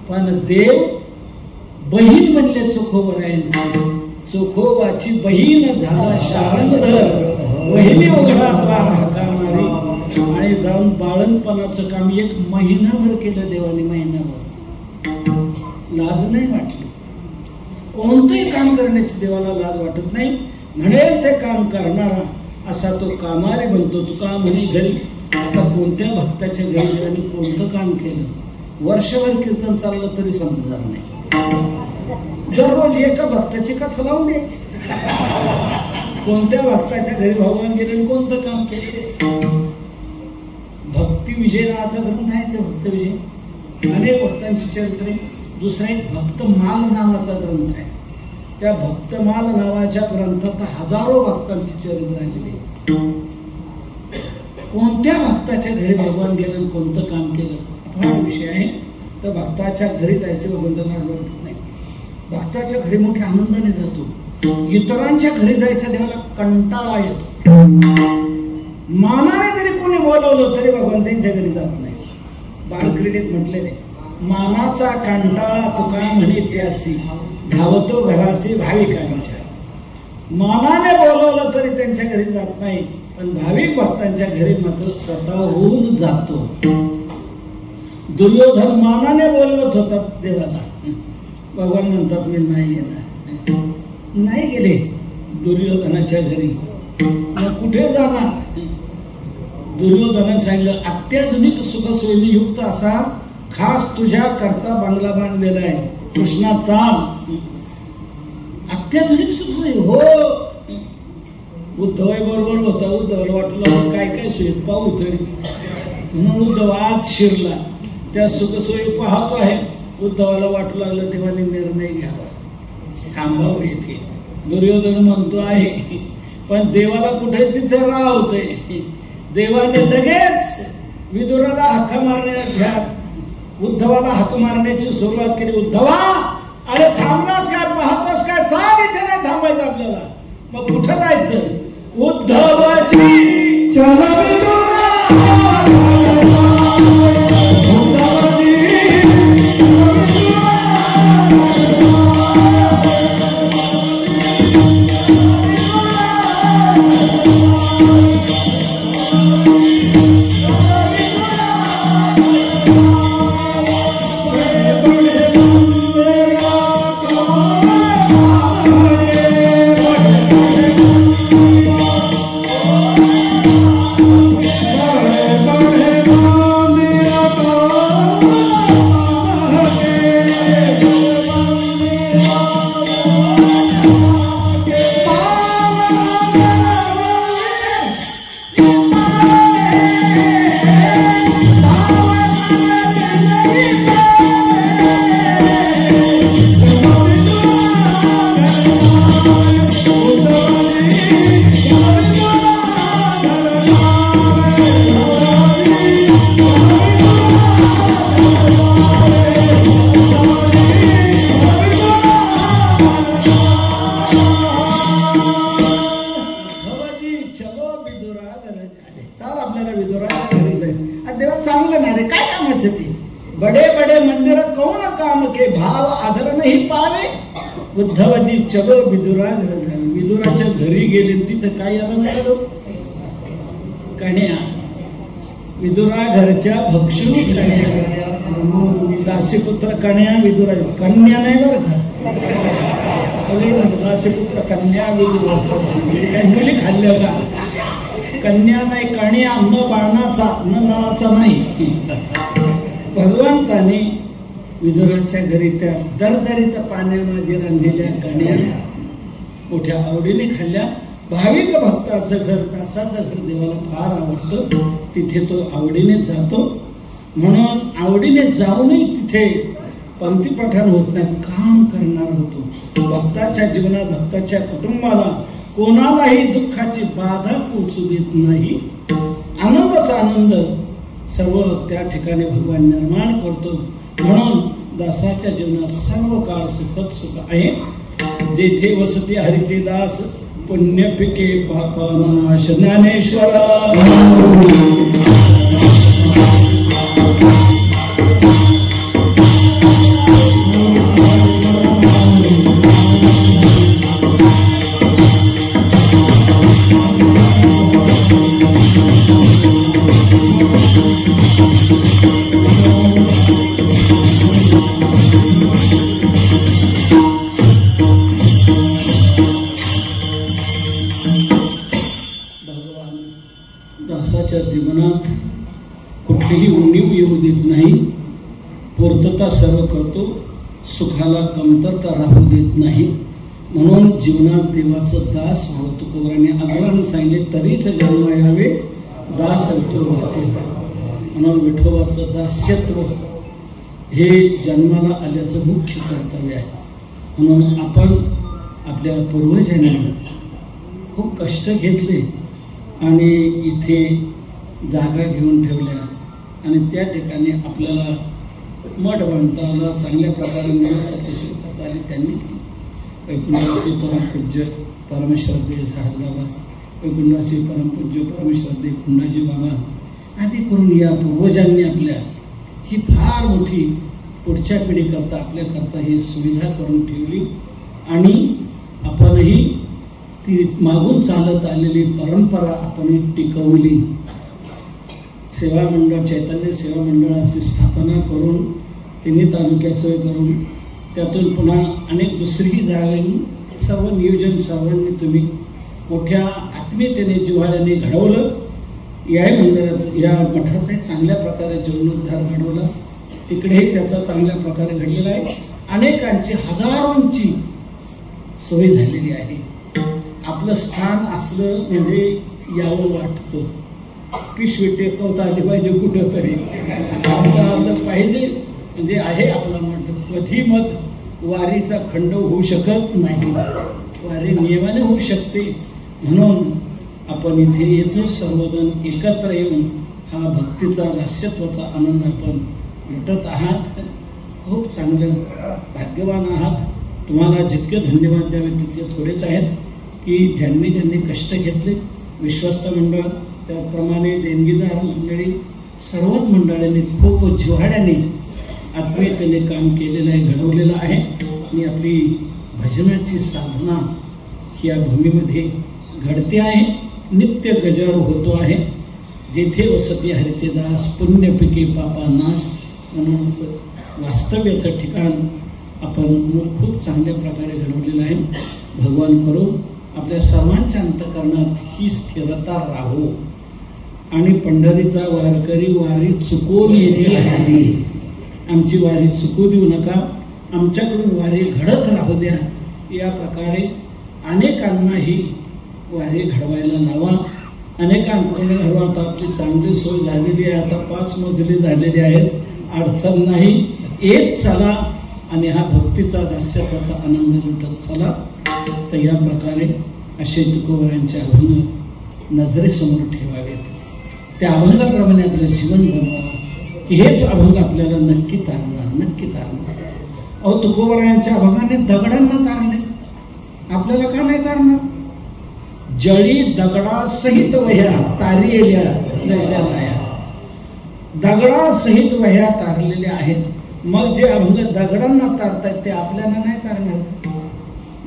पण देव बहीण म्हणले चोखोबरायांची. चोखोबाची बहीण झाला शारंगधर, बहिणी उघडा द्वार हाकामारी. आणि जाऊन बाळंतपणाचं काम 1 महिनाभर केलं देवाने. महिनाभर लाज नाही वाटली. कोणतंही काम करण्याची देवाला लाज वाटत नाही. म्हणेल ते काम करणारा असा तो कामारी बनतो. तुका म्हणे घरी. आता कोणत्या भक्ताच्या घरी देवाने कोणतं काम केलं? वर्षभर कीर्तन चाललं तरी संपणार नाही. दररोज एका भक्ताची कथा लावून द्यायची. कोणत्या भक्ताच्या घरी भगवान गेले कोणतं काम केले? भक्ती विजय नावाचा ग्रंथ आहे. ते भक्त विजय अनेक भक्तांची चरित्रे. दुसरा एक भक्तमाल नावाचा ग्रंथ आहे. त्या भक्तमाल नावाच्या ग्रंथात हजारो भक्तांची चरित्र आलेली. कोणत्या भक्ताच्या घरी भगवान गेलं कोणतं काम केलं हा विषय आहे. तर भक्ताच्या घरी जायचे भगवंतांना वाटत नाही. भक्ताच्या घरी मोठ्या आनंदाने जातो. इतरांच्या घरी जायचा देवाला कंटाळा येतो. मानाने जरी कोणी बोलवलं तरी भगवान त्यांच्या घरी जात नाही. बालक्रीडेत म्हटलेले मानाचा कंटाळा तुका म्हणे त्यासी, धावतो घरासी भाविकांच्या. मानाने बोलवलं तरी त्यांच्या घरी जात नाही. पण भाविक भक्तांच्या घरी मात्र स्वतःहून जातो. दुर्योधन मानाने बोलवत होता देवाला. भगवान म्हणतात मी नाही येणार. नाही गेले दुर्योधनाच्या घरी. कुठे जाणार? दुर्योधनाने सांगितलं अत्याधुनिक सुखसोयीने युक्त असा खास तुझ्या करता बंगला बांधलेला आहे, कृष्णा चाल. अत्याधुनिक सुखसोयी हो. उद्धवाई बरोबर होता. उद्धवाला वाटलं काय काय सोयीत पाहू तरी, म्हणून उद्धव आत शिरला. त्या सुखसोयी पाहतो आहे. उद्धवाला वाटू लागलं तेव्हा निर्णय घ्यावा, थांबावं इथे. दुर्योधन म्हणतो आहे पण देवाला कुठे तिथे राहतोय. देवाने लगेच विदुराला हाक मारण्यात उद्धवाला हाक मारण्याची सुरुवात केली. उद्धवा अरे थांबलास काय, पाहतोस काय, चाल इथे नाही थांबायचं आपल्याला. मग कुठं जायचं. उद्धवजी चला उद्धवजी चलो विदुराग्र झाले. विदुराच्या घरी गेले. तिथं काय याला मिळालं. कन्या. विदुरा घरच्या भक्षुनी कन्या. दासीपुत्र कन्या विदुरा. कन्या नाही बरं का, दासीपुत्र कन्या विदुरा. काही मुली खाल्ल्या का. कन्या नाही, कन्या न बाणाचा न नळाचा नाही. भगवंताने विदुराच्या घरी त्या दरदरीत पाण्यामध्ये रांधलेल्या कन्या मोठ्या आवडीने खाल्ल्या. भाविक भक्ताचं घर, दासाचं घर देवाला फार आवडतं. तिथे तो आवडीने जातो. म्हणून आवडीने जाऊनही तिथे पंक्ती पठण होत नाही, काम करणार होतो. भक्ताच्या जीवनात, भक्ताच्या कुटुंबाला कोणालाही दुःखाची बाधा पोचू देत नाही. आनंदाचा आनंद सर्व त्या ठिकाणी भगवान निर्माण करतो. म्हणून दासाच्या जीवनात सर्व काळ सुखद सुख आहे. जेथे वसती हरीचे दास पुण्य पिके पापनाश. ज्ञानेश्वर जीवनात कुठलीही उणीव येऊ देत नाही. पूर्तता सर्व करतो. सुखाला कमतरता राहू देत नाही. म्हणून जीवनात देवाचं दास व्हावं. तुकोबारांनी आग्रहाने सांगितले तरीच जन्म यावे दास विठोबाचे. म्हणून विठोबाचं दास्यत्व हे जन्माला आल्याचं मुख्य कर्तव्य आहे. म्हणून आपण आपल्या पूर्वजांनी खूप कष्ट घेतले आणि इथे जागा घेऊन ठेवल्या आणि त्या ठिकाणी आपल्याला मठ बांधता आला. चांगल्या प्रकारे निवासाची सोय करता आली त्यांनी. वैकुंठाचे परमपूज्य परमश्रद्धेय साहेबराव, वैकुंठाचे परमपूज्य परमश्रद्धेय कुंडाजी बाबा आदी करून या पूर्वजांनी आपल्या ही फार मोठी पुढच्या पिढीकरता आपल्याकरता ही सुविधा करून ठेवली. आणि आपणही ती मागून चालत आलेली परंपरा आपण टिकवली. सेवा मंडळ, चैतन्य सेवा मंडळाची स्थापना करून तिन्ही तालुक्याचं करून त्यातून पुन्हा अनेक दुसरीही जागा सर्व नियोजन सर्वांनी तुम्ही मोठ्या आत्मीयतेने जिव्हाळ्याने घडवलं. या मंदिराचं या मठाचा एक चांगल्या प्रकारे जीर्णोद्धार घडवला, तिकडेही त्याचा चांगल्या प्रकारे घडलेला आहे. अनेकांची हजारोंची सोय झालेली आहे. आपलं स्थान असलं म्हणजे यावं वाटतं. पिशवी टेकवता आली पाहिजे कुठंतरी, आलं पाहिजे म्हणजे आहे आपला मठ. कधी मग वारीचा खंड होऊ शकत नाही, वारी नियमाने होऊ शकते. म्हणून आपण इथे येतो, सर्वजण एकत्र येऊन हा भक्तीचा दास्यत्वाचा आनंद आपण लुटत आहात. खूप चांगलं भाग्यवान आहात. तुम्हाला जितके धन्यवाद द्यावे तितके थोडेच आहेत की ज्यांनी ज्यांनी कष्ट घेतले, विश्वस्त मंडळ, त्याचप्रमाणे देणगीदार मंडळी, सर्वच मंडळांनी खूप जिव्हाळ्याने आत्मीयतेने काम केलेलं आहे, घडवलेलं आहे. आणि आपली भजनाची साधना ही या भूमीमध्ये घडते आहे, नित्य गजर होतो आहे. जेथे वसती हरीचे दास, पुण्यपिके पापा नाश, म्हणून वास्तव्याचं ठिकाण आपण खूप चांगल्या प्रकारे घडवलेलं आहे. भगवान करो आपल्या सर्वांच्या अंतःकरणात ही स्थिरता राहो आणि पंढरीचा वारकरी वारी चुकवून येणे हरी. आमची वारी चुकू देऊ नका, आमच्याकडून वारी घडत राहू द्या. या प्रकारे अनेकांना ही वारी घडवायला लावा. अनेकांकडून घडवा. आता आपली चांगली सोय झालेली आहे, आता 5 मजली झालेली आहेत, अडचण नाही. येत चला आणि हा भक्तीचा दास्यत्वाचा आनंद लुटत चला. तर या प्रकारे असे तुकोबारांचे अभंग नजरेसमोर ठेवावेत. त्या अभंगाप्रमाणे आपलं जीवन बनवावं की हेच अभंग आपल्याला नक्की तारणार, नक्की तारणार. अहो, तुकोबारांच्या अभंगाने दगडांना तारले, आपल्याला का नाही तारणार? जळी दगडासहित वह्या तारिलेल्या जैसा लाया. दगडासहित वह्या तारलेल्या आहेत. मग जे अभंग दगडांना तारतायत ते आपल्याला नाही तारणार,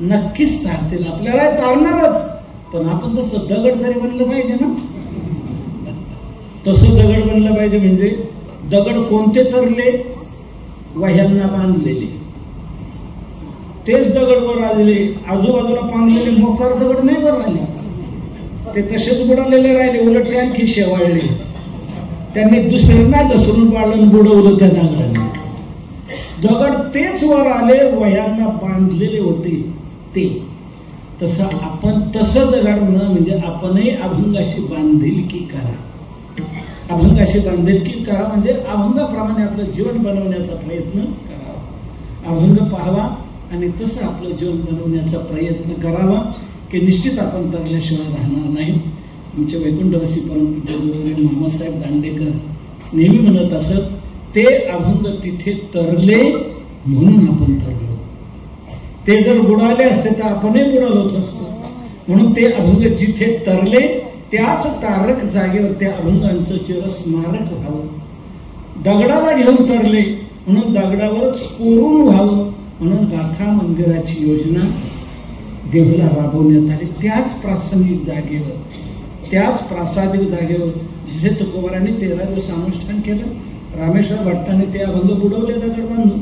नक्कीच तारतील, आपल्याला तारणारच. पण आपण तसं दगड तरी बनलं पाहिजे ना. तसं दगड बनलं पाहिजे. म्हणजे दगड कोणते तरले? वह्यांना बांधलेले, तेच दगड वर आलेले. आजूबाजूला बांधलेले मोकार दगड नाही वर आले, ते तसेच बुडालेले राहिले. उलट ते आणखी शेवाळले. त्यांनी दुसऱ्यांना घसरून पाडलं, बुडवलं त्या दगडाने. दगड तेच वर आले, वह्यांना बांधलेले होते ते. तसं आपण तसं दगड म्हणजे आपणही अभंगाशी बांधिलकी करा. अभंगाशी बांधिलकी करा म्हणजे अभंगाप्रमाणे आपलं जीवन बनवण्याचा प्रयत्न करावा. अभंग पाहावा आणि तसं आपलं जीवन बनवण्याचा प्रयत्न करावा की निश्चित आपण तरल्याशिवाय राहणार नाही. आमचे वैकुंठवासी परमपूज्य मामासाहेब दांडेकर नेहमी म्हणत असत, ते अभंग तिथे तरले म्हणून आपण तरलो. ते जर बुडाले असते तर आपणही बुडालोच असतो. म्हणून ते अभंग जिथे तरले त्याच तारक जागेवर त्या अभंगांचं चिरस्मारक व्हावं. दगडाला घेऊन तरले म्हणून दगडावरच कोरून व्हावं. म्हणून गाथा मंदिराची योजना देहूला राबवण्यात आली. त्याच प्रासंगिक जागेवर, त्याच प्रासादिक जागेवर जिथे तुकोबारांनी 13 दिवस अनुष्ठान केलं. रामेश्वर भट्टाने ते अभंग बुडवले दगड बांधून.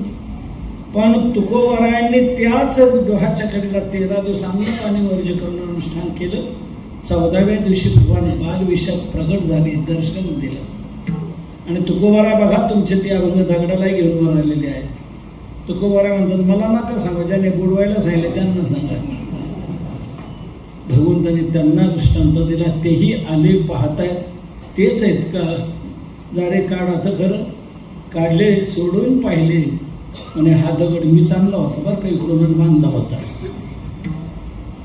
पण तुकोबारांनी त्याच डोहाच्या कडेला 13 दिवस अन्न पाणी वर्ज्य करून अनुष्ठान केलं. 14व्या दिवशी भगवान बालविषात प्रगट झाले, दर्शन दिलं. आणि तुकोबारा बघा तुमचे ते अभंग दगडालाही घेऊन वर आलेले आहेत. तुकोबारा म्हणतात, मला नका सांगा, ज्याने बुडवायला सांगितले त्यांना सांगा. भगवंतांनी त्यांना दृष्टांत दिला, तेही आले पाहतायत. तेच आहेत का? जारे काढ. आता खरं काढले, सोडून पाहिले आणि हा दगड मी चांगला होता बरं का, इकडून बांधला होता.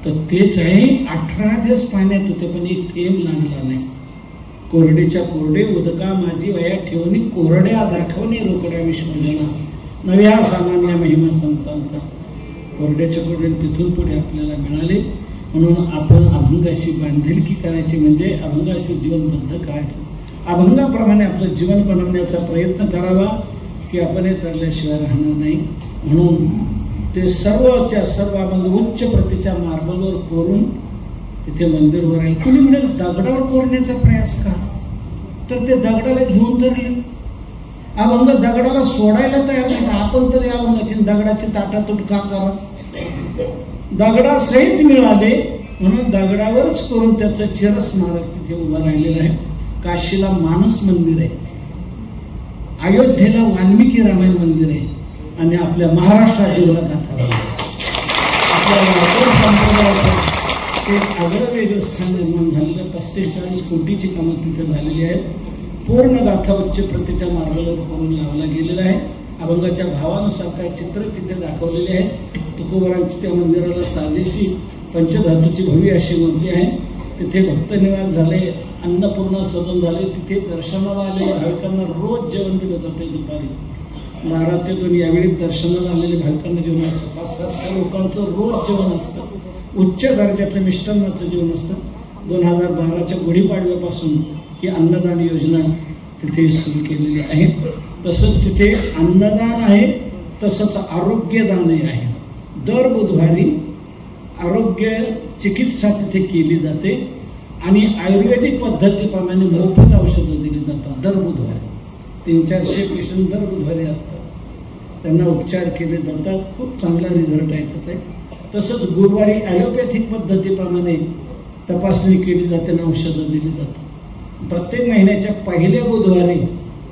तर तेच आहे. 18 दिवस पाण्यात होते पण एक थेंब लागला नाही. कोरडेच्या कोरडे उदका माझी वया ठेवणी, कोरड्या दाखवणे रोकड्या विश्वजना. नव्या सामान्य महिमा संतांचा कोरड्याच्या कोरडे तिथून पुढे आपल्याला मिळाले. म्हणून आपण अभंगाशी बांधिलकी करायची म्हणजे अभंगाशी जीवनबद्ध करायचं. अभंगाप्रमाणे आपलं जीवन बनवण्याचा प्रयत्न करावा की आपण हे तरल्याशिवाय राहणार नाही. म्हणून ते सर्वच्या सर्व अभंग उच्च प्रतीच्या मार्बलवर कोरून तिथे मंदिरवर आहे. कुणी म्हणेल दगडावर कोरण्याचा प्रयास का? तर ते दगडाला घेऊन तरले. अभंग दगडाला सोडायला तयार नाही. आपण तरी अभंगाची दगडाची ताटातूट का करा? दगडासहित मिळाले म्हणून दगडावरच करून त्याचं चिरस्मारक तिथे उभं राहिलेलं आहे. काशीला मानस मंदिर आहे, अयोध्येला वाल्मिकी रामायण मंदिर आहे आणि आपल्या महाराष्ट्रात एवढा गाथा आपल्या वारकरी संप्रदायाचं एक आगळं वेगळं स्थान निर्माण झालेलं 45 कोटीची कामं तिथे झालेली आहेत. पूर्ण गाथा उच्च प्रतीच्या मार्गाला रूपावून लावला गेलेला आहे. अभंगाच्या भावानुसार काही चित्र तिथे दाखवलेले आहेत. तुकोबारांची त्या मंदिराला साजेशी पंचधातूची भव्य अशी मूर्ती आहे. तिथे भक्त निवास झाले, अन्नपूर्णा सदन झाले. तिथे दर्शनाला आलेल्या भाविकांना रोज जेवण दिलं जाते. दुपारी 12 ते 2 यावेळी दर्शनाला आलेल्या भाविकांना जेवण असतं. 500-700 लोकांचं रोज जेवण असतं. उच्च दर्जाचं मिष्टान्नाचं जेवण असतं. 2012च्या गुढीपाडव्यापासून ही अन्नदान योजना तिथे सुरू केलेली आहे. तसंच तिथे अन्नदान आहे, तसंच आरोग्यदानही आहे. दर बुधवारी आरोग्य चिकित्सा तिथे केली जाते आणि आयुर्वेदिक पद्धतीप्रमाणे मोफत औषधं दिली जातात. दर बुधवारी 300-400 पेशंट दर बुधवारी असतात, त्यांना उपचार केले जातात. खूप चांगला रिझल्ट आहे त्याचा. तसंच गुरुवारी ॲलोपॅथिक पद्धतीप्रमाणे तपासणी केली जाते आणि औषधं दिली जातात. प्रत्येक महिन्याच्या पहिल्या बुधवारी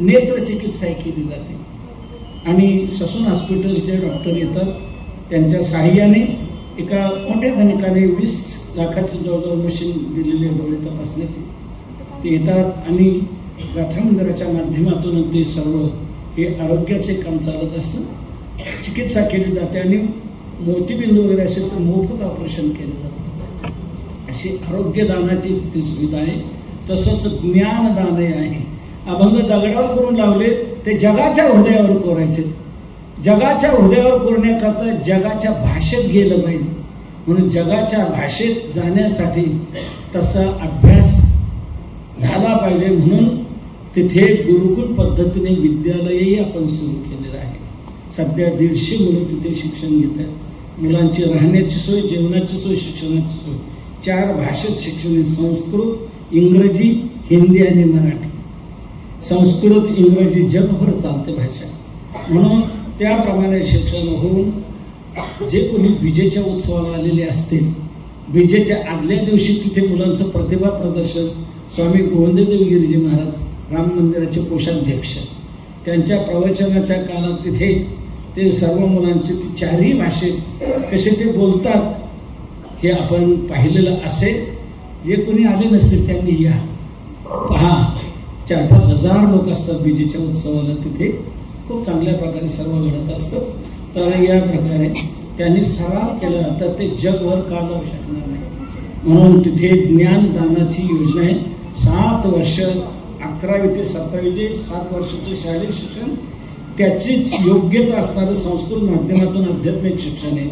नेत्रचिकित्सा केली जाते आणि ससून हॉस्पिटलचे डॉक्टर येतात. त्यांच्या साहाय्याने एका मोठ्या धनिकाने 20 लाखाची जवळजवळ मशीन दिलेली आहे डोळे तपासण्याची. ते येतात आणि गाथा मंदिराच्या माध्यमातून ते सर्व हे आरोग्याचे काम चालत असतं. चिकित्सा केली जाते आणि मोतीबिंदू वगैरे असेल तर मोफत ऑपरेशन केलं जातं. अशी आरोग्यदानाची तिथे सुविधा आहे. तसंच ज्ञानदानही आहे. अभंग दगडावर करून लावले ते जगाच्या हृदयावर कोरायचे. जगाच्या हृदयावर कोरण्याकरता जगाच्या भाषेत गेलं पाहिजे. म्हणून जगाच्या भाषेत जाण्यासाठी तसा अभ्यास झाला पाहिजे. म्हणून तिथे गुरुकुल पद्धतीने विद्यालयही आपण सुरू केलेलं आहे. सध्या 150 मुलं तिथे शिक्षण घेत आहेत. मुलांची राहण्याची सोय, जेवणाची सोय, शिक्षणाची सोय 4 भाषेत शिक्षण आहे. संस्कृत, इंग्रजी, हिंदी आणि मराठी. संस्कृत इंग्रजी जगभर चालते भाषा. म्हणून त्याप्रमाणे शिक्षण होऊन जे कोणी विजेच्या उत्सवाला आलेले असतील, विजेच्या आदल्या दिवशी तिथे मुलांचं प्रतिभा प्रदर्शन स्वामी गोविंददेव गिरिजी महाराज राम मंदिराचे कोषाध्यक्ष त्यांच्या प्रवचनाच्या काळात तिथे ते सर्व मुलांचे 4ही भाषेत कसे ते बोलतात हे आपण पाहिलेलं असेल. जे कोणी आले नसतील त्यांनी या पहा. 4-5 हजार लोक असतात विजेच्या उत्सवाला. तिथे खूप चांगल्या प्रकारे सर्व घडत असतं. तर या प्रकारे त्यांनी सराव केला तर ते जगभर का जाऊ शकणार नाही. म्हणून तिथे ज्ञानदानाची योजना आहे. 7 वर्ष 11वी ते 17वी जे 7 वर्षाचं शालेय शिक्षण त्याचीच योग्यता असणारं संस्कृत माध्यमातून आध्यात्मिक शिक्षण आहे.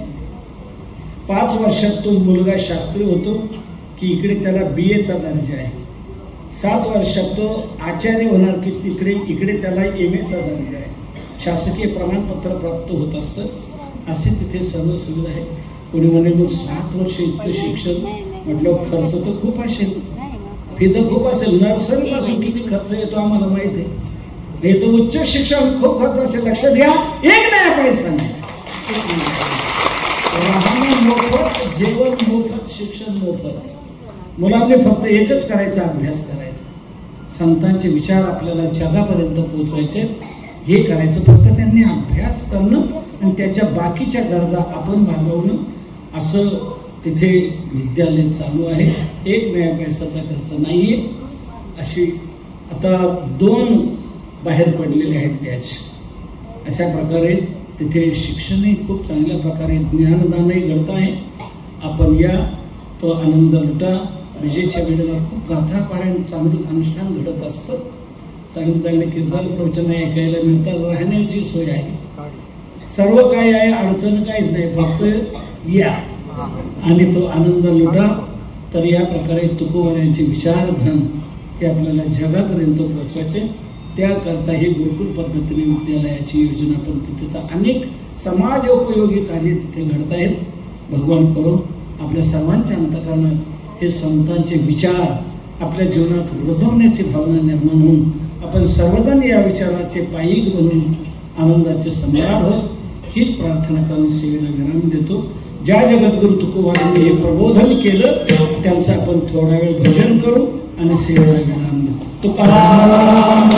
5 वर्षात तो मुलगा शास्त्री होतो की इकडे त्याला BAचा दर्जा आहे. 7 वर्षात तो आचार्य होणार की इकडे त्याला MAचा दर्जा आहे. शासकीय प्रमाणपत्र प्राप्त होत असतं. असे तिथे सर्व सुविधा आहे. कोणी म्हणे मग 7 वर्ष इतकं शिक्षण म्हटलं खर्च तर खूप असेल, फी तर खूप असेल. नर्सरी पासून किती खर्च येतो आम्हाला माहिती आहे. हे तर उच्च शिक्षण खूप खर्च असेल. लक्षात घ्या, 1 नया पैसा नाही. राहणं मोफत, जेवण मोफत, शिक्षण मोफत. मुलांनी फक्त एकच करायचा, अभ्यास करायचा. संतांचे विचार आपल्याला जगापर्यंत पोहोचवायचे हे करायचं. फक्त त्यांनी अभ्यास करणं आणि त्याच्या बाकीच्या गरजा आपण भागवणं असं तिथे विद्यालय चालू आहे. 1 नया पैशाचा खर्च नाहीये. अशी आता 2 बाहेर पडलेले आहेत बॅच. अशा प्रकारे तिथे शिक्षणही खूप चांगल्या प्रकारे, ज्ञानदानही घडत आहे. आपण या तो आनंद लुटा. विजेच्या वेळेला खूप गाथा पारायण चांगली अनुष्ठान घडत असतं. चांगली चांगली कीर्तन प्रवचन ऐकायला मिळतात. राहण्याची सोय आहे. सर्व काय आहे, अडचण काहीच नाही. फक्त या आणि तो आनंद लुटा. तर या प्रकारे तुकोबारायांचे विचारधन हे आपल्याला जगापर्यंत पोहोचवायचे. त्याकरता ही गुरुकुल पद्धतीने विद्यालयाची योजना पण तिथे अनेक समाजोपयोगी कार्य तिथे घडत आहेत. भगवान करून आपल्या सर्वांच्या अंतःकरणात हे संतांचे विचार आपल्या जीवनात रुजवण्याची भावना निर्माण होऊन आपण सर्वजण या विचाराचे पायीक बनून आनंदाचे सम्राट होत हीच प्रार्थना करून सेवेला विराम देतो. ज्या जगद्गुरु तुकोबारांनी हे प्रबोधन केलं त्यांचं आपण थोडा वेळ भजन करू. आणि सेवेला गेला तुकाराम.